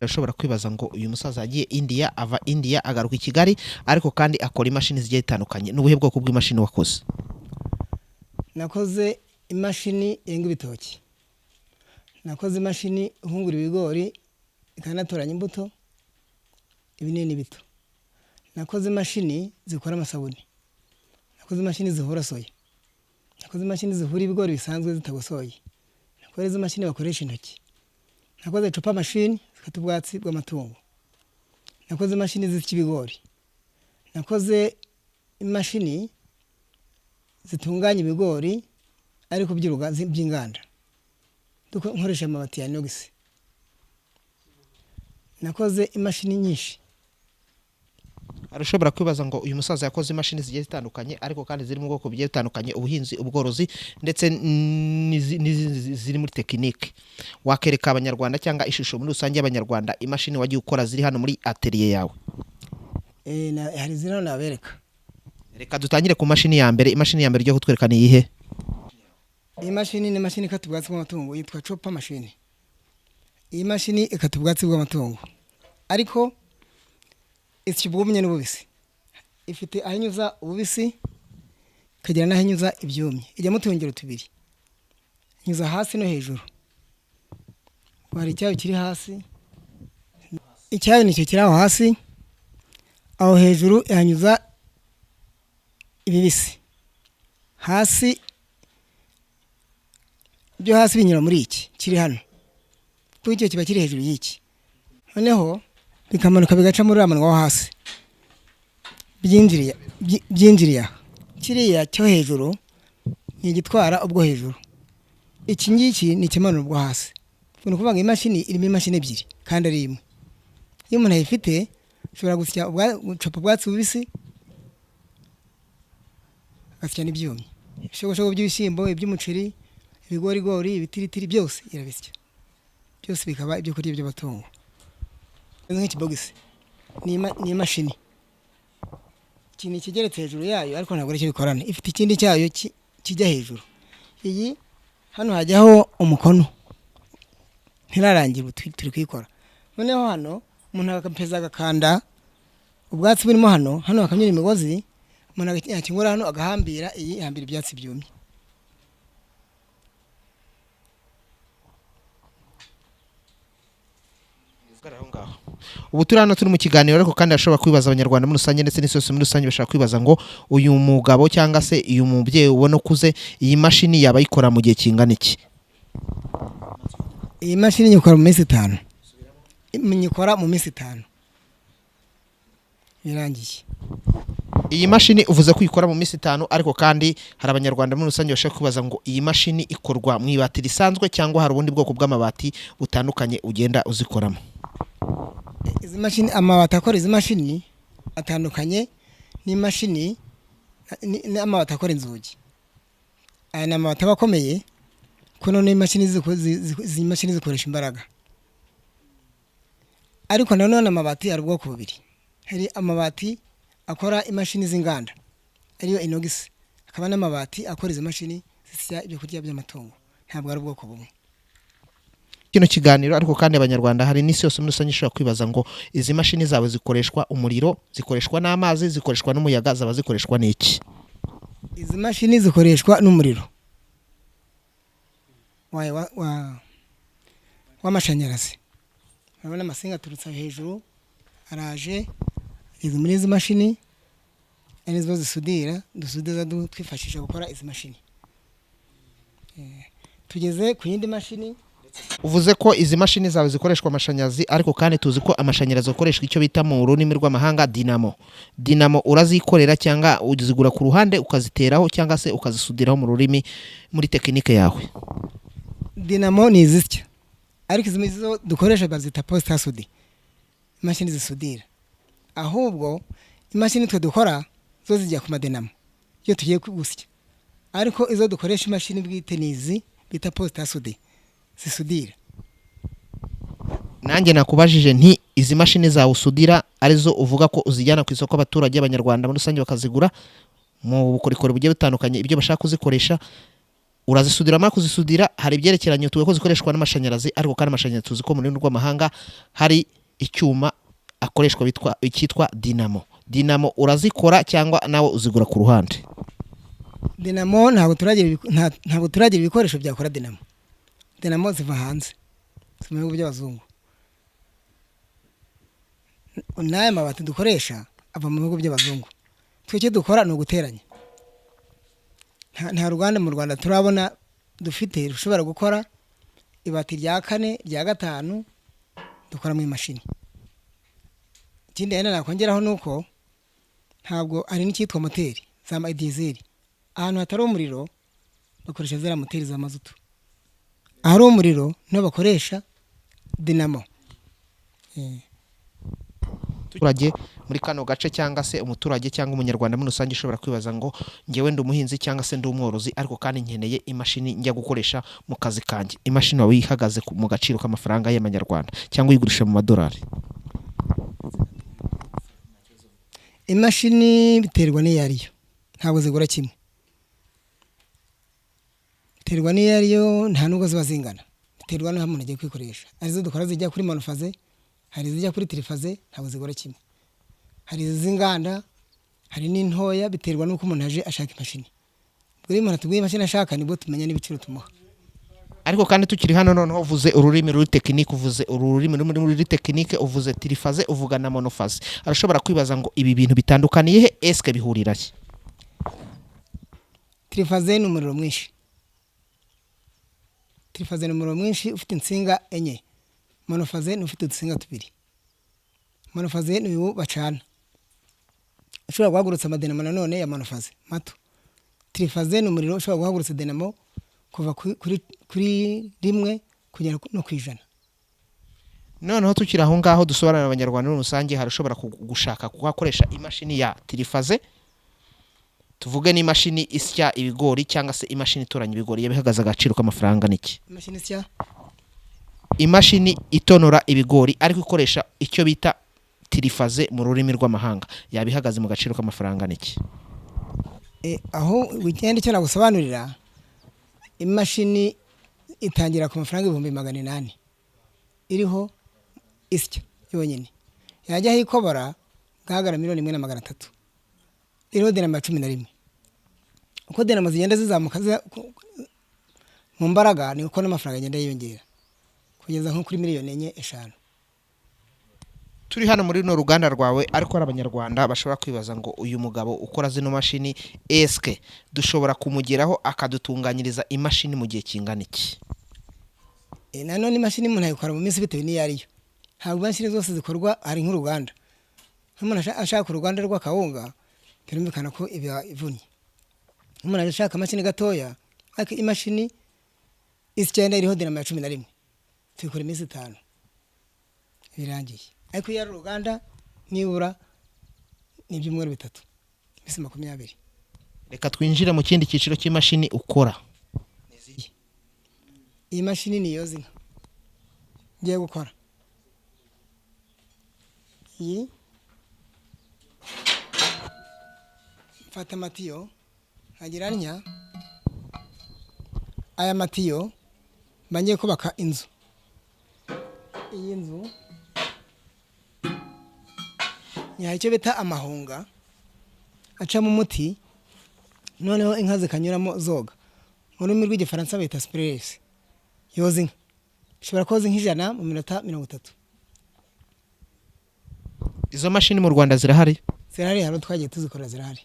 Urashobora kwibaza ngo uyu musaza yagiye India, ava India agaruka i Kigali, ariko kandi akora imashini zigiye zitandukanye. N'ubuhe bwoko bw'imashini wakoze? Nakoze imashini yenga ibitoki. Nakoze imashini ihungura ibigori ikanatoranya imbuto ibinini bito. Nakoze imashini zikora amasabuni. Nakoze imashini zihura soya. Nakoze imashini zihura ibigori bisanzwe zitagosoye. Nakoze imashini bakoresha intoki. Nakoze cupa machine zikata ubwatsi bw'amatungo. nakoze imashini zisya ibigori, nakoze imashini zitunganya ibigori ariko by'inganda nkoresha amabati ya inox. Nakoze imashini nyinshi. arashobora kwibaza ngo uyu musaza yakoze imashini zigiye zitandukanye ariko kandi ziri mu bwoko bugiye butandukanye, ubuhinzi, ubworozi ndetse ziri muri tekinike. Wakereka abanyarwanda cyangwa ishusho muri rusange y'abanyarwanda imashini wagiye ukora ziri hano muri atelier yawe? Hari zino nabereka. Reka dutangire ku mashini ya mbere. Imashini ya mbere yo kutwereka ni iyihe? Iyi mashini ni mashini ikata ubwatsi bw'amatungo, yitwa chopper machine. Iyi mashini ikata ubwatsi bw'amatungo ariko isya ubwumye n'ububisi. Ifite ahinyuza ububisi kagira nahinyuza ibyumye. Ijya mutungiro tubiri, nyuza hasi no hejuru. Wari icyayo kiri hasi, icyayo nicyo kiri aho hasi, aho hejuru yanyuza ibibisi. Hasi byo hasi binyura muri iki kiri hano, kuko icyo kiba kiri hejuru y'iki, noneho bikamanuka bigaca muri amanwa wo hasi, byinjiriye kiriya cyo hejuru ni igitwara ubwo hejuru. Iki ngiki ni ikimanura ubwo hasi. Ni ukuvuga ngo imashini irimo imashini ebyiri kandi ari imwe. Iyo umuntu ayifite ushobora gusya gucapa ubwatsi bubisi agasya n'ibyumye, ibishogoshogo by'ibishyimbo, iby'umuceri, ibigorigori, ibitiritiri byose irabisya, byose bikaba ibyo kurya by'amatungo. Nk'ikibogisi ni imashini, ikintu kigeretse hejuru yayo ariko ntabwo aricyo bikorana, ifite ikindi cyayo kijya hejuru. Iyi hano hajyaho umukono, ntirarangira turi kuyikora. Noneho hano umuntu agapeza agakanda ubwatsi burimo hano hakanyura imigozi, umuntu yakingura hano agahambira, iyi hambira ibyatsi byumye. Ubu turi hano turi mu kiganiro ariko kandi ashobora kwibaza abanyarwanda muri rusange ndetse n'isi yose muri rusange bashaka kwibaza ngo uyu mugabo cyangwa se uyu mubyeyi ubona ukuze, iyi mashini yaba ayikora mu gihe kingana iki? Iyi mashini nyikora mu minsi 5. Nyikora mu minsi 5 birangiye. Iyi mashini uvuze ko ikora mu minsi 5 ariko kandi hari abanyarwanda muri rusange bashaka kwibaza ngo iyi mashini ikorwa mu ibati risanzwe cyangwa hari ubundi bwoko bw'amabati butandukanye ugenda uzikoramo? Izi mashini, amabati akora izi mashini atandukanye n'imashini n'amabati akora inzugi. Aya ni amabati aba akomeye kuno n'imashini zikoresha imbaraga. Ariko nanone amabati ari ubwoko bubiri. Hari amabati akora imashini z'inganda ariyo inox, akaba n'amabati akora izi mashini zisya ibyo kurya by'amatungo. Ntabwo ari ubwoko bumwe. Kino kiganiro ariko kandi abanyarwanda hari n'isi yose muri rusange ishobora kwibaza ngo izi mashini zawe zikoreshwa umuriro, zikoreshwa n'amazi, zikoreshwa n'umuyaga, zaba zikoreshwa n'iki? Izi mashini zikoreshwa n'umuriro w'amashanyarazi. Urabona amasinga aturutse hejuru araje, izi muri izi mashini ari zo dusudiza twifashisha gukora izi mashini. Tugeze ku yindi mashini. Uvuze ko izi mashini zawe zikoreshwa amashanyarazi ariko kandi tuzi ko amashanyarazi akoreshwa icyo bita mu rurimi rw'amahanga dinamo. Dinamo urazikorera cyangwa uzigura ku ruhande ukaziteraho cyangwa se ukazisudiraho mu rurimi muri tekinike yawe? Dinamo ni izisya ariko izi zo dukoresha bazita posta sudi, imashini zisudira. Ahubwo imashini twe dukora zo zijya ku madinamo iyo tugiye gusya, ariko izo dukoresha imashini bwite nizi bita posta sudi zisudira. Nanjye nakubajije nti izi mashini zawe usudira arizo uvuga ko uzijyana ku isoko abaturage b'abanyarwanda muri rusange bakazigura mu bukorikori bugiye butandukanye ibyo bashaka kuzikoresha, urazisudira mara kuzisudira hari ibyerekeranye tuwe ko zikoreshwa n'amashanyarazi, ariko kandi amashanyarazi tuzi ko mu rurimi rw'amahanga hari icyuma akoreshwa cyitwa dinamo. Dinamo urazikora cyangwa nawe uzigura ku ruhande? Dinamo ntabwo turagira ibikoresho byakora dinamo. Dinamo ziva hanze, mu bihugu by'abazungu. N'aya mabati dukoresha ava mu bihugu by'abazungu. Twe icyo dukora ni uguteranya. Nta ruganda mu Rwanda turabona dufite rushobora gukora ibati rya 4 rya 5 dukora mu imashini. ikindi yenda nakongeraho nuko ntabwo ari n'icyitwa moteri za diesel. Ahantu hatari umuriro bakoresha zera moteri za mazutu, ahari umuriro no bakoresha dinamo. Umuturage muri kano gace cyangwa se umuturage cyangwa umunyarwanda muri rusange ushobora kwibaza ngo ngewe ndi umuhinzi cyangwa se ndi umworozi ariko kandi nkeneye imashini njya gukoresha mu kazi kanjye. Imashini wawe ihagaze mu gaciro k'amafaranga y'amanyarwanda cyangwa uyigurisha mu madolari? Imashini biterwa n'iyo ariyo, ntabwo zigura kimwe. Biterwa n'iyo ariyo, nta nubwo ziba zingana, biterwa n'aho umuntu agiye kwikoresha. Hari izo dukora zijya kuri monofaze, hari izijya kuri tirifaze, ntabwo zigura kimwe. Hari iz'inganda, hari n'intoya, biterwa n'uko umuntu aje ashaka imashini. Buri muntu atubwiye imashini ashaka nibwo tumenya n'ibiciro tumuha. Ariko kandi tukiri hano noneho uvuze ururimi ruri tekinike, uvuze ururimi muri tekinike, uvuze tirifaze, uvuga na monofaze. Arashobora kwibaza ngo ibi bintu bitandukaniye he, eske bihurira he? Tirifaze ni umuriro mwinshi. Tirifaze ni umuriro mwinshi ufite insinga enye. Monofaze ni ufite udutsinga tubiri. Monofaze ni uyu bacana, ushobora guhagurutsa amadinamo nanone ya monofaze mato. Tirifaze ni umuriro ushobora guhagurutsa dinamo kuva kuri rimwe kugera no kwijana. Noneho tukiri aho ngaho dusobanurira abanyarwanda muri rusange, harashobora gushaka kuhakoresha imashini ya tirifaze, tuvuge n'imashini isya ibigori cyangwa se imashini itoranya ibigori, yabihagaze agaciro k'amafaranga niki? Imashini isya, imashini itonora ibigori ariko ikoresha icyo bita tirifaze mu rurimi rw'amahanga, yabihagaze mu gaciro k'amafaranga niki? Aho wigenda icyo nagusobanurira, imashini itangira ku mafaranga 800 iriho isya yonyine, yajya hikobora gahagara 1,300,000 iriho dinamo 11. Uko dinamo zigenda zizamuka mu mbaraga ni uko n'amafaranga agenda yiyongera kugeza nko kuri 4,5. Turi hano muri no ruganda rwawe, ariko hari abanyarwanda bashobora kwibaza ngo uyu mugabo ukora zino mashini eske dushobora kumugeraho akadutunganyiriza imashini mu gihe kingana iki? Nanone imashini umuntu ayikora mu minsi bitewe n'iyo ariyo. Ntabwo imashini zose zikorwa hari nk'uruganda. Nk'umuntu ashaka uruganda rw'akawunga birumvikana ko iba ivunye. Umuntu ashaka imashini gatoya, ariko imashini icyenda iriho dinamo 11 tuyikora iminsi 5 birangiye. Ariko iyo ari uruganda nibura ni ibyumweru 3, iminsi 20. Reka twinjire mu kindi cyiciro cy'imashini ukora. Iyi mashini ni yoza inka ngiye gukora. Iyi mfata amatiyo nkagira nya, aya matiyo bangiye kubaka inzu. Iyi nzu ni icyo bita amahunga aca mu muti, noneho inka zikanyuramo zoga. Mu rurimi rw'igifaransa bita sprays. Yoza inka ishobora koza inka 100 mu minota 30. Izo mashini mu Rwanda zirahari? Zirahari, hano twagiye tuzikora zirahari.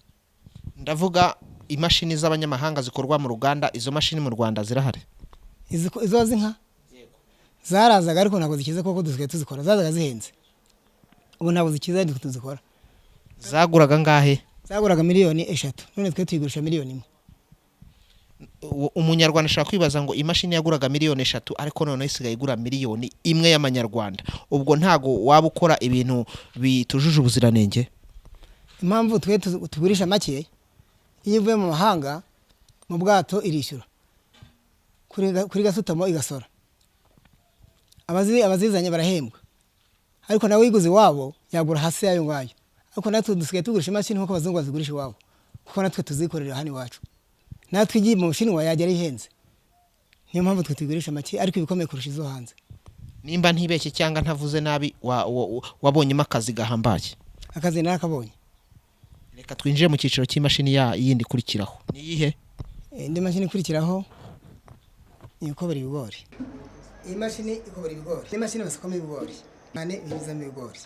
Ndavuga imashini z'abanyamahanga zikorwa mu Ruganda, izo mashini mu Rwanda zirahari? Izo zinka zarazaga ariko ntabwo zikize koko dusigaye tuzikora. Zazaga zihenze, ubu ntabwo zikize ariko tuzikora. Zaguraga ngahe? Zaguraga 3,000,000, none twe tuyigurisha 1,000,000. Umunyarwanda ashaka kwibaza ngo imashini yaguraga 3,000,000 ariko none isigaye igura 1,000,000 y'amanyarwanda. Ubwo ntago waba ukora ibintu bitujuje ubuziranenge? Impamvu twe tugurisha make, iyo ivuye mu mahanga mu bwato irishyura kuri gasutamo igasora, abazizanye barahembwa, ariko nawe wiguze wabo yagura hasi yayo ngayo. Ariko natwe dusigaye tugurisha imashini nkuko abazungu bazigurisha wabo, kuko natwe tuzikorera hano iwacu. Natwe igiye mu Bushinwa yajya ari henze, niyo mpamvu twe tugurisha make ariko ibikomeye kurusha izo hanze. Nimba ntibeshye cyangwa ntavuze nabi, wabonyemo akazi gahambaye? Akazi narakabonye. Reka twinjire mu cyiciro cy'imashini yindi kurikiraho. Ni iyihe? Indi mashini ikurikiraho ni ukobora ibigori. Iyi mashini ikobora ibigori. Iyi mashini basukamo ibigori, nane bizamo ibigori.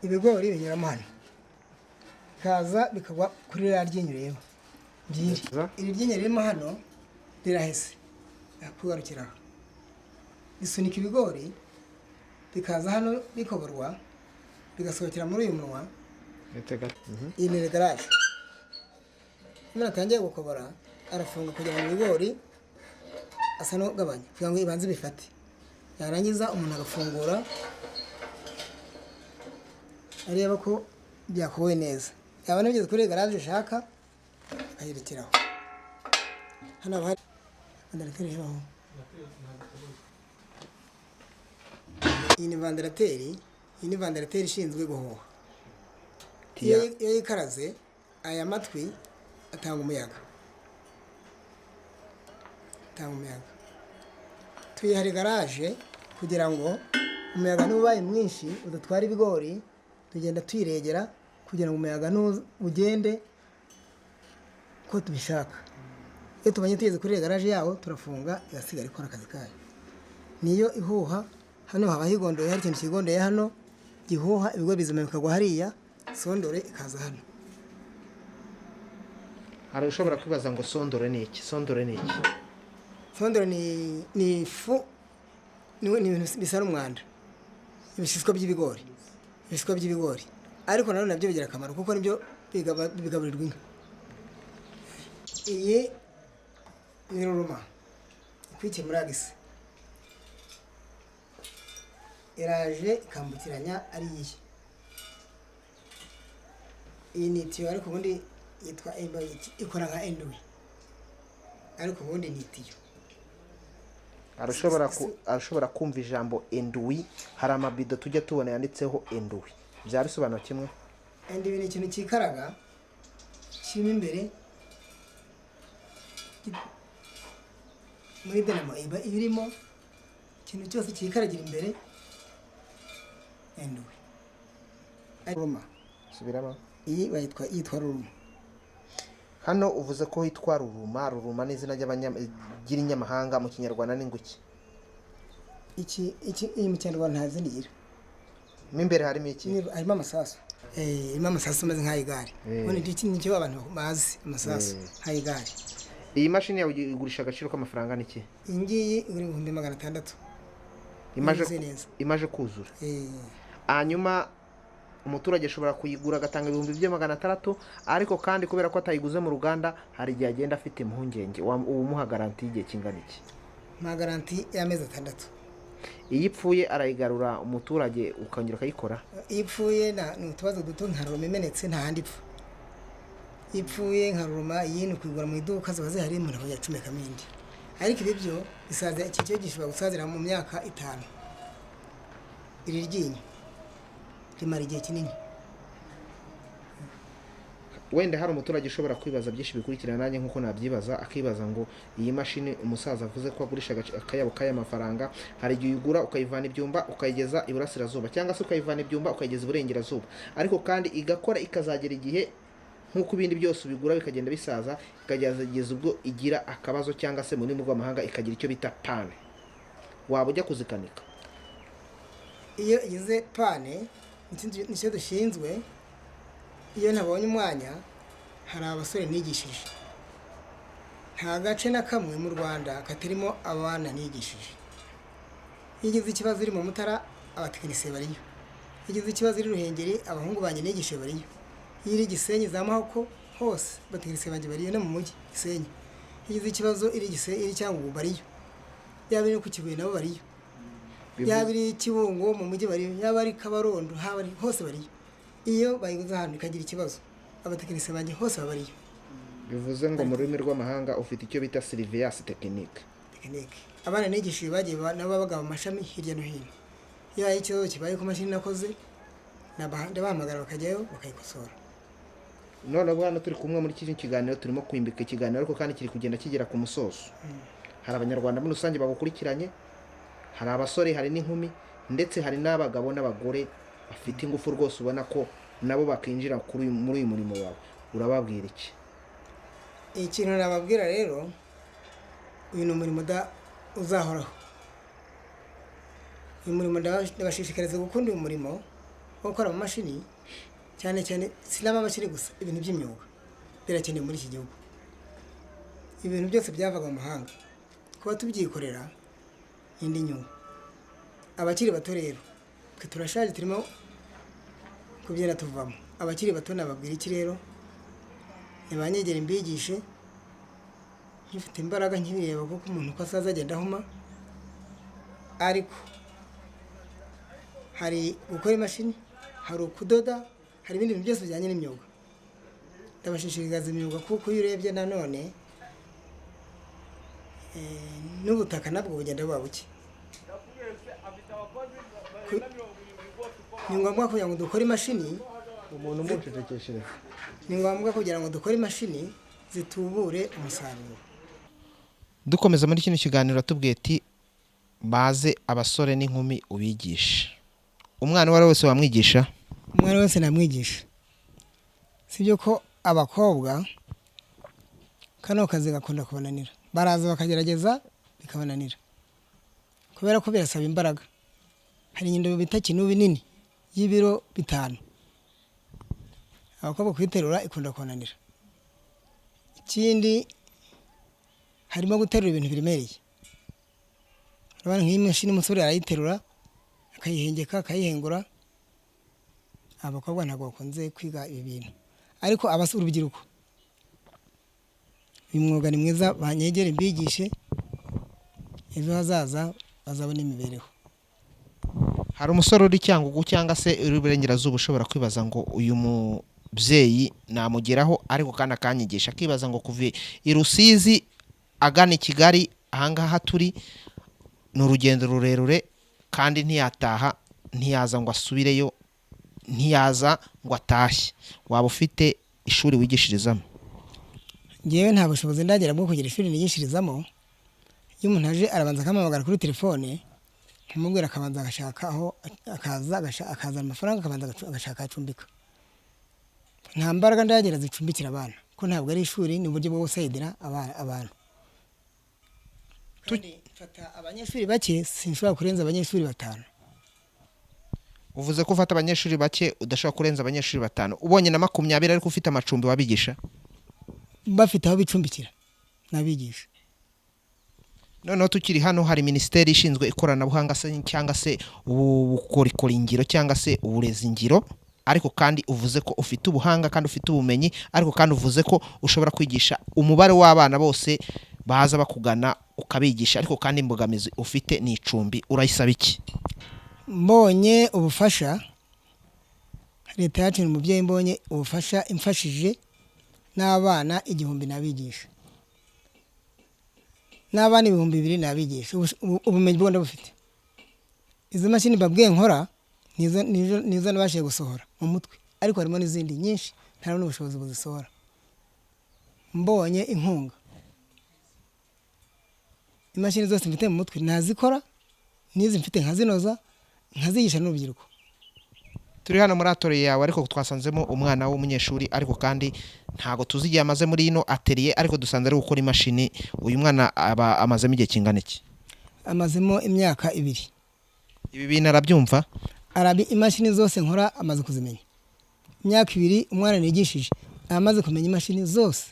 Ibigori binyuramo hano, kaza bikagwa kuri rya ryinyureyeho. Iri ryinyo ririmo hano rirahese, akugarukiraho. bisunika ibigori bikaza hano bikoborwa bigasohokera muri uyu munwa. Iyi ni garaje. Iyo atangiye gukobora arafunga kugira ngo ibigori asa n'ugabanya kugira ngo ibanze bifate, yarangiza umuntu agafungura areba ko byakoboye neza. Yaba nabigeze kuri garaje ushaka ayirekeraho. Hano hari vandarateri hebaho. Iyi ni vandarateri ishinzwe guhoha. Iyo yikaraze aya matwi atanga umuyaga. Tuyihari garaje kugira ngo umuyaga nubaye mwinshi udatwara ibigori, tugenda tuyiregera kugira ngo umuyaga ugende ko tubishaka. Iyo tubanye tugeze kuri garaje yawo turafunga igasigara ikora akazi kayo. Niyo ihuha hano haba higondoye, hari ikintu kigondeye hano gihuha ibigori bizima bikagwa hariya, sondore ikaza hano. Hari ushobora kwibaza ngo sondore ni iki? Sondore ni ifu, ni ibintu bisa n'umwanda, ibishishwa by'ibigori, ariko nanone nabyo bigira akamaro kuko nibyo bigaburirwa inka. Iyi ni ruruma ikwikiye muri agisi, iraje ikambukiranya ari iyi. Iyi ni itiyo ariko ubundi yitwa ikora nka enduwi, ariko ubundi ni itiyo. Arashobora kumva ijambo enduwi. Hari amabido tujya tubona yanditseho enduwi, byabisobanura kimwe. Enduwi ni ikintu kikaraga kirimo imbere muri dinamo iba irimo ikintu cyose kikaragira imbere. Enduwi ruruma. Subiramo. Iyi yitwa ruruma. Hano uvuze ko hitwa ruruma. Ruruma ni izina ry'inyamahanga, mu kinyarwanda ni nguki? Iyi mu kinyarwanda nta zindi gira. Mo imbere harimo iki? Harimo amasasu. Harimo amasasu ameze nk'ay'igare. Ubundi nicyo abantu bazi, amasasu nk'ay'igare. Iyi mashini yawe igurisha agaciro k'amafaranga n'iki? Iyi ngiyi igura 600. Imaje kuzura. Hanyuma umuturage ashobora kuyigura agatanga 600, ariko kandi kubera ko atayiguze mu ruganda hari igihe agenda afite impungenge. Umuha garanti y'igihe kingana iki? Ma garanti y'amezi 6. Iyo ipfuye arayigarura umuturage ukongera ukayikora? Iyo ipfuye ni utubazo duto nka ruruma imenetse nta handi ipfa. Iyo ipfuye nka ruruma iyi ni kuyigura mu iduka ziba zihari umuntu akajya acomekamo indi. Ariko ibi byo bisaza iki cyo gishobora gusazira mu myaka 5. Iri ryinyo rimara igihe kinini. Wenda hari umuturage ushobora kwibaza byinshi bikurikirana nanjye nkuko nabyibaza, akibaza ngo iyi mashini umusaza avuze ko agurisha akayabo k'amafaranga, hari igihe uyigura ukayivana ibyumba ukayigeza iburasirazuba, cyangwa se ukayivana ibyumba ukayigeza iburengerazuba, ariko kandi igakora ikazagera igihe nkuko ibindi byose ubigura bikagenda bisaza, ikageza ubwo igira akabazo, cyangwa se mu rurimi rw'amahanga ikagira icyo bita pane. Waba ujya kuzikanika? Iyo igize pane nicyo dushinzwe. Iyo nabonye umwanya hari abasore nigishije, nta gace na kamwe mu Rwanda katarimo abana nigishije. Iyo igize ikibazo iri mu Mutara abatekinisiye bariyo, iyo igize ikibazo iri Ruhengeri abahungu banjye nigishije bariyo, iyo iri Gisenyi za Mahoko hose abatekinisiye banjye bariyo, no mu mujyi Gisenyi. Iyo igize ikibazo iri Cyangugu bariyo, yaba iri ku Kibuye nabo bariyo, yaba iri Kibungo mu mujyi bariyo, yaba ari Kabarondo hose bariyo. Iyo bayiguze ahantu ikagira ikibazo abatekinisiye banjye hose babariyo. Bivuze ngo mu rurimi rw'amahanga ufite icyo bita surveillance technique. Abana nigishije bagiye nabo babaga mu mashami hirya no hino. Iyo hari ikibazo kibaye ku mashini nakoze ndabahamagara bakajyayo bakayikosora. None bwana turi kumwe muri iki kiganiro, turimo kwimbika ikiganiro ariko kandi kiri kugenda kigera ku musozo. Hari abanyarwanda muri rusange bagukurikiranye, hari abasore, hari n'inkumi, ndetse hari n'abagabo n'abagore bafite ingufu rwose ubona ko nabo bakinjira muri uyu murimo wawe. Urababwira iki? Ikintu nababwira rero, uyu ni umurimo uzahoraho. Uyu murimo ndabashishikariza gukunda uyu murimo wo gukora amamashini, cyane cyane sinamamashini gusa, ibintu by'imyuga birakenewe muri iki gihugu. Ibintu byose byavaga mu mahanga kuba tubyikorera indi nyungu. abakiri bato rero twe turashaje turimo kubyera tuvamo. Abakiri bato nababwira iki rero, ntibanyegere mbigishe nkifite imbaraga nkibireba kuko umuntu uko asaza agenda ahuma, ariko hari gukora imashini, hari ukudoda, hari ibindi bintu byose bijyanye n'imyuga. Ndabashishikariza imyuga kuko iyo urebye nanone n'ubutaka nabwo bugenda buba buke. Ni ngombwa kugira ngo dukore imashini, umuntu umucecekesheje, ni ngombwa kugira ngo dukore imashini zitubure umusaruro. dukomeza muri kino kiganiro tubwiye ati baze abasore n'inkumi ubigisha. Umwana uwo ari we wese wamwigisha? Umwana wese namwigisha. Sibyo ko abakobwa kano kazi gakunda kubananira, baraza bakagerageza bikabananira kubera ko birasaba imbaraga. Hari indobo bita kinubi nini y'ibiro 5, abakobwa kwiterura ikunda kubananira. Ikindi harimo guterura ibintu biremereye. Urabona nk'iyi mashini umusore arayiterura akayihengeka akayihengura. Abakobwa ntabwo bakunze kwiga ibi bintu, ariko abasura urubyiruko uyu mwuga ni mwiza, banyegere mbigishe, ejo hazaza bazabona imibereho. Hari umusore uri Cyangugu cyangwa se uri Burengerazuba ushobora kwibaza ngo uyu mubyeyi namugeraho ariko kandi akanyigisha, akibaza ngo kuva i Rusizi agana i Kigali ahangaha turi ni urugendo rurerure kandi ntiyataha, ntiyaza ngo asubireyo, ntiyaza ngo atashye. Waba ufite ishuri wigishirizamo? Ngewe nta bushobozi ndagira bwo kugira ishuri nigishirizamo. Iyo umuntu aje arabanza akamamagara kuri telefone, nkamubwira akabanza agashaka aho akaza amafaranga, akabanza agashaka acumbika. Nta mbaraga ndagira zicumbikira abana ko ntabwo ari ishuri, ni uburyo bwo gusayidira abantu. Fata abanyeshuri bake, sinshobora kurenza abanyeshuri 5. Uvuze ko ufata abanyeshuri bake udashobora kurenza abanyeshuri 5. Ubonye na 20 ariko ufite amacumbi wabigisha? Bafite aho bicumbikira nabigisha. Noneho tukiri hano, hari minisiteri ishinzwe ikoranabuhanga cyangwa se ubukorikori ngiro cyangwa se uburezi ngiro, ariko kandi uvuze ko ufite ubuhanga kandi ufite ubumenyi, ariko kandi uvuze ko ushobora kwigisha umubare w'abana bose baza bakugana ukabigisha, ariko kandi imbogamizi ufite ni icumbi. Urayisaba iki? Mbonye ubufasha, leta yacu ni umubyeyi, mbonye ubufasha imfashije n'abana 1000 nabigisha, n'abana 2000 nabigisha. Ubumenyi bwo ndabufite. Izo mashini babwiye nkora nizo nabashije gusohora mu mutwe, ariko harimo n'izindi nyinshi nta n'ubushobozi buzisohora. Mbonye inkunga, imashini zose mfite mu mutwe nazikora, nizi mfite nkazinoza, nkazigisha n'urubyiruko. Turi hano muri atelier yawe, ariko twasanzemo umwana w'umunyeshuri, ariko kandi ntago tuzi igihe amaze muri ino atelier, ariko dusanze ari gukora imashini. Uyu mwana aba amazemo igihe kingana iki? Amazemo imyaka 2. Ibi bintu arabyumva? Arabi imashini zose nkora amaze kuzimenya. Imyaka 2 umwana nigishije amaze kumenya imashini zose.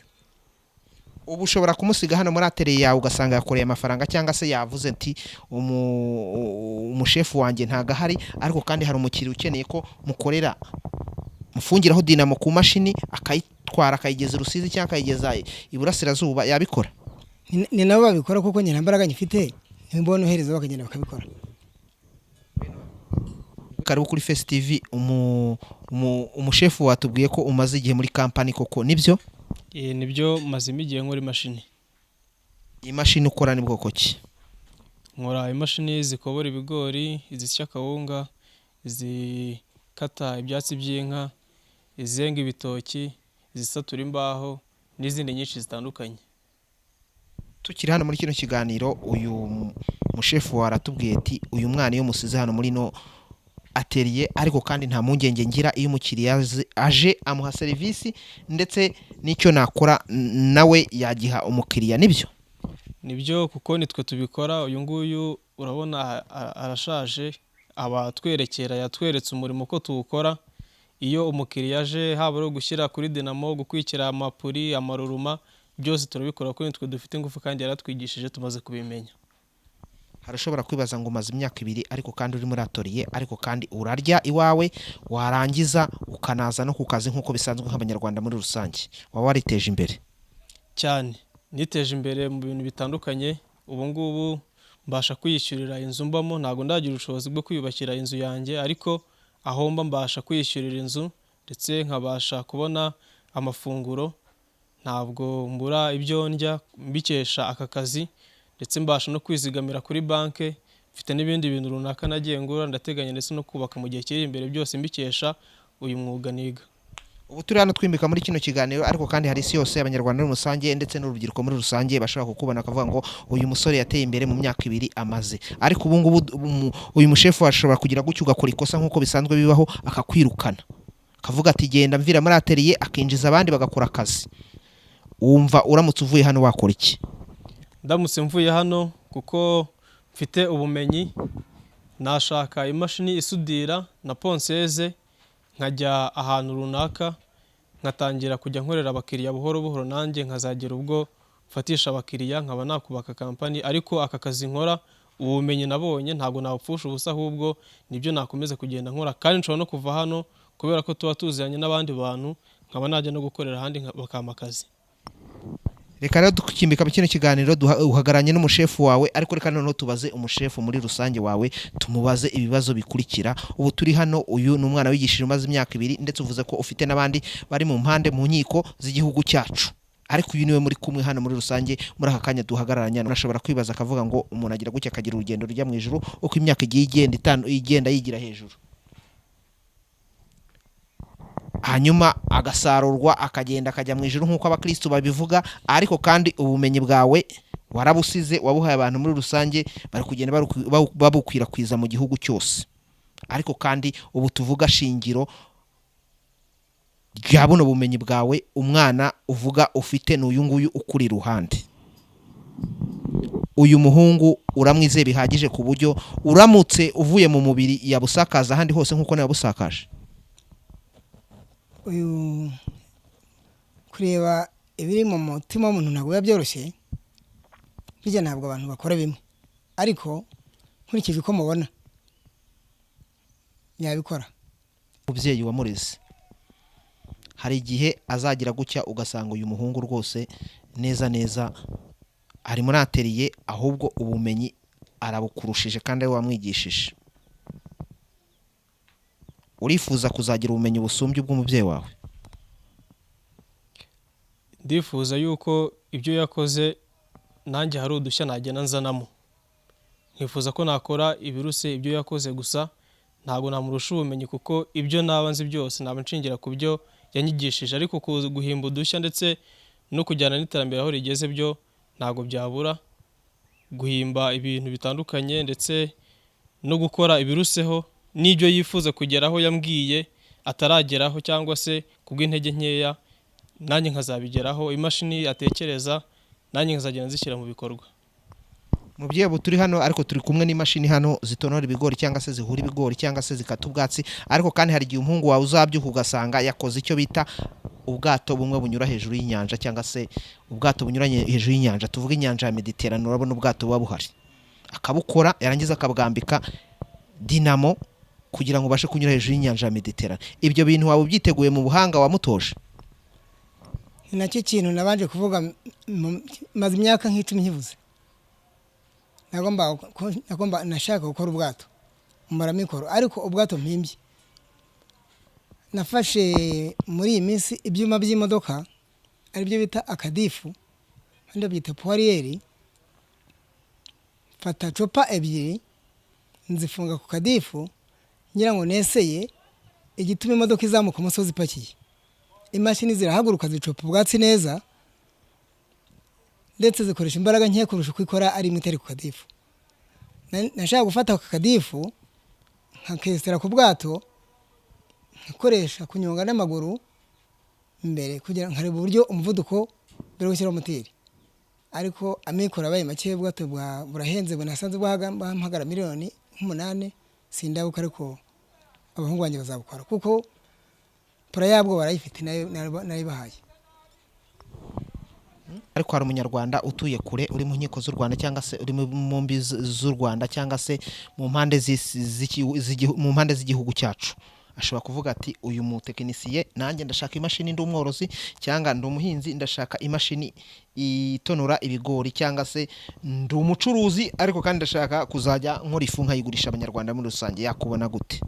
Ubu ushobora kumusiga hano muri atelier yawe ugasanga yakoreye amafaranga, cyangwa se yavuze ati umushefu wanjye ntago ahari, ariko kandi hari umukiriya ukeneye ko mukorera mufungiraho dinamo ku mashini akayitwara akayigeza Rusizi cyangwa akayigeza Iburasirazuba, yabikora? Ni nabo babikora kuko nyina mbaraga nyifite, nimbona uhereza bakagenda bakabikora. Karibu kuri Face TV. Umushefu watubwiye ko umaze igihe muri kampani, koko nibyo? Nibyo, mazimo igihe nkora imashini. Imashini ukora ni bwoko ki? Nkora imashini zikobora ibigori, izisya kawunga, izikata ibyatsi by'inka, izenga ibitoki, izisatura imbaho n'izindi nyinshi zitandukanye. Tukiri hano muri kino kiganiro, uyu mushefu waratubwiye ati uyu mwana iyo musize hano muri no atelier, ariko kandi nta mpungenge ngira iyo umukiriya aje amuha serivisi, ndetse n'icyo nakora nawe yagiha umukiriya. Nibyo? Nibyo, kuko nitwe tubikora. Uyu nguyu urabona arashaje, aba twerekera, yatweretse umurimo ko tuwukora. Iyo umukiriya aje, haba ari gushyira kuri dinamo, gukwikira amapuri, amaruruma, byose turabikora kuko nitwe dufite ingufu kandi yaratwigishije tumaze kubimenya. harashobora kwibaza ngo umaze imyaka 2 ariko kandi uri muri atelier ariko kandi urarya iwawe warangiza ukanaza no ku kazi nk'uko bisanzwe nk'abanyarwanda muri rusange waba wariteje imbere cyane niteje imbere mu bintu bitandukanye ubu ngubu mbasha kwiyishyurira inzu mbamo ntago ndagira ubushobozi bwo kwiyubakira inzu yanjye ariko aho mbasha kwiyishyurira inzu ndetse nkabasha kubona amafunguro ntabwo mbura ibyo ndya mbikesha aka kazi ndetse mbasha no kwizigamira kuri banke mfite n'ibindi bintu runaka nagiye ngura ndateganya ndetse no kubaka mu gihe kiri imbere byose mbikesha uyu mwuga niga. ubu turi hano twimbika muri kino kiganiro ariko kandi hari isi yose abanyarwanda muri rusange ndetse n'urubyiruko muri rusange bashaka kukubona akavuga ngo uyu musore yateye imbere mu myaka 2 amaze ariko ubu ngubu uyu mushefu ashobora kugira gucyo ugakora ikosa nk'uko bisanzwe bibaho akakwirukana akavuga ati genda mvira muri atelier akinjiza abandi bagakora akazi wumva uramutse uvuye hano wakora iki? Ndamutse mvuye hano kuko mfite ubumenyi nashaka imashini isudira na ponseze nkajya ahantu runaka nkatangira kujya nkorera abakiriya buhoro buhoro nanjye nkazagera ubwo mfatisha abakiriya nkaba nakubaka kampani ariko aka kazi nkora ubumenyi nabonye ntabwo napfusha ubusa ahubwo nibyo nakomeza kugenda nkora kandi nshobora no kuva hano kubera ko tuba tuziranye n'abandi bantu nkaba najya no gukorera ahandi bakampa akazi. Reka rero dukimbika mu kino kiganiro uhagaranye n'umushefu wawe ariko reka noneho tubaze umushefu muri rusange wawe tumubaze ibibazo bikurikira ubu turi hano uyu ni umwana wigishije umaze imyaka 2 ndetse uvuze ko ufite n'abandi bari mu mpande mu nkiko z'igihugu cyacu ariko uyu niwe muri kumwe hano muri rusange muri aka kanya duhagararanye urashobora kwibaza akavuga ngo umuntu agira gucya akagira urugendo rujya mu ijuru uko imyaka igiye igenda yigira hejuru hanyuma agasarurwa akagenda akajya mu ijuru nk'uko abakristo babivuga ariko kandi ubumenyi bwawe warabusize wabuhaye abantu muri rusange bari kugenda babukwirakwiza mu gihugu cyose ariko kandi ubu tuvuga shingiro rya buno bumenyi bwawe umwana uvuga ufite n'uyu nguyu ukuri ruhande uyu muhungu uramwizeye bihagije ku buryo uramutse uvuye mu mubiri yabusakaza ahandi hose nk'uko nabusakaje uyu kureba ibiri mu mutima w'umuntu ntabwo biba byoroshye bijya ntabwo abantu bakora bimwe ariko nkurikije uko mubona yabikora. Umubyeyi wamureze hari igihe azagira gucya ugasanga uyu muhungu rwose neza ari muri atelier ahubwo ubumenyi arabukurushije kandi ari wamwigishije urifuza kuzagira ubumenyi busumbye ubw'umubyeyi wawe? Ndifuza yuko ibyo yakoze nanjye hari udushya nagenda nzanamo nkifuza ko nakora ibiruse ibyo yakoze gusa ntabwo namurusha ubumenyi kuko ibyo naba nzi byose naba nshingira ku byo yanyigishije ariko guhimba udushya ndetse no kujyana n'iterambere aho rigeze byo ntabwo byabura guhimba ibintu bitandukanye ndetse no gukora ibiruseho n'ibyo yifuza kugeraho yambwiye atarageraho cyangwa se kubw'intege nkeya nanjye nkazabigeraho imashini atekereza nanjye nkazagenda zishyira mu bikorwa. Mubyeyi ubu turi hano ariko turi kumwe n'imashini hano zitonora ibigori cyangwa se zihura ibigori cyangwa se zikata ubwatsi ariko kandi hari igihe umuhungu wawe uzabyuka ugasanga yakoze icyo bita ubwato bumwe bunyura hejuru y'inyanja cyangwa se ubwato bunyuranye hejuru y'inyanja tuvuga inyanja ya Mediterane urabona ubwato buba buhari akabukora yarangiza akabwambika dinamo kugira ngo bashe kunyura hejuru y'inyanja ya Mediterane. Ibyo bintu waba ubyiteguye mu buhanga wamutoje? Nacyo kintu nabanje kuvuga maze imyaka nk'icumi nkivuze nagomba nashaka gukora ubwato umara mikoro ariko ubwato mpimbye nafashe muri iyi minsi ibyuma by'imodoka ari byo bita akadifu kandi byita poirieri fata copa ebyiri nzifunga ku kadifu ngira ngo neseye igituma imodoka izamuka umusozi ipakiye imashini zirahaguruka zicopa ubwatsi neza ndetse zikoresha imbaraga nke kurusha uko ikora ari imiteri ku kadifu. Nashaka gufata ku kadifu nkakesera ku bwato nkoresha kunyonga n'amaguru imbere kugira nkareba uburyo umuvuduko bero gushyira moteri ariko amikoro abaye make ubwato burahenze bunasanze bahamagara miliyoni 8 sindabuka ariko abahungu banje bazabukora kuko pura yabwo barayifite nayo bahaye. ariko hari umunyarwanda utuye kure uri mu nkiko z'u Rwanda cyangwa se uri mu mbi z'u Rwanda cyangwa se mu mpande z'igihugu cyacu ashobora kuvuga ati uyu mutekinisiye nanjye ndashaka imashini ndi umworozi cyangwa ndi umuhinzi ndashaka imashini itonora ibigori cyangwa se ndi umucuruzi ariko kandi ndashaka kuzajya nkora ifu nkayigurisha abanyarwanda muri rusange yakubona gute?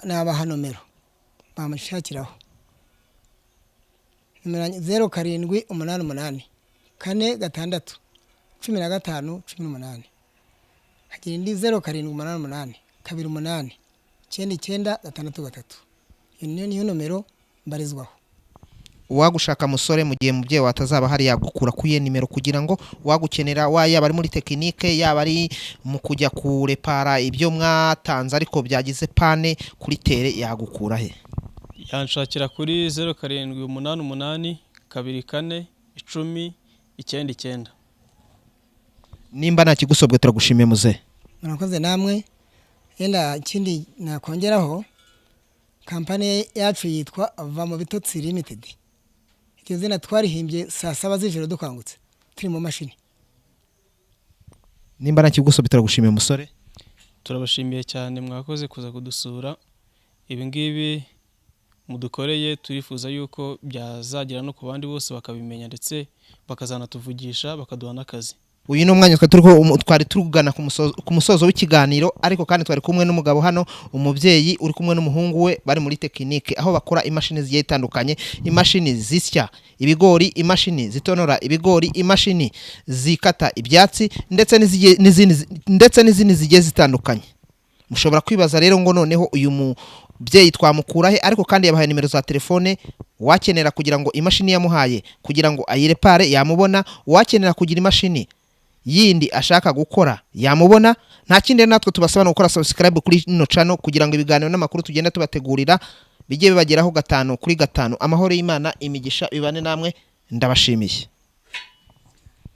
nabaha nomero bamushakiraho nomero 0788 4 6 15 18 hagira indi 0788 28 9 iyo niyo nomero mbarizwaho. Uwagushaka musore mu gihe mubyeyi watazaba hari yagukura kuye nimero kugira ngo wagukenera yaba ari muri tekinike yaba ari mu kujya kurepara ibyo mwatanze ariko byagize pane kuri tere yagukura he? yanshakira kuri 0788 24 10 99. Nimba nta kigusobwe turagushimiye muze. Murakoze namwe. Yenda ikindi nakongeraho kampani yacu yitwa va mu bitotsi limited. Iryo zina twarihimbye saa 7 z'ijoro dukangutse turi mu mashini. Nimba nta kigusobwe turagushimiye musore. Turabashimiye cyane mwakoze kuza kudusura. Ibi ngibi mudukoreye turifuza yuko byazagira no ku bandi bose bakabimenya ndetse bakazanatuvugisha bakaduha n'akazi. Uyu ni umwanya twari turugana ku musozo w'ikiganiro ariko kandi twari kumwe n'umugabo hano umubyeyi uri kumwe n'umuhungu we bari muri tekinike aho bakora imashini zigiye zitandukanye, imashini zisya ibigori, imashini zitonora ibigori, imashini zikata ibyatsi ndetse n'izindi zigiye zitandukanye. Mushobora kwibaza rero ngo noneho uyu mubyeyi twamukura he, ariko kandi yabahaye nimero za telefone wakenera kugira ngo imashini yamuhaye kugira ngo ayirepare yamubona, wakenera kugira imashini yindi ashaka gukora yamubona. Nta kindi natwe tubasaba no gukora subscribe kuri ino channel kugira ngo ibiganiro n'amakuru tugenda tubategurira bijye bibageraho 5 kuri 5. Amahoro y'Imana imigisha bibane namwe, ndabashimiye.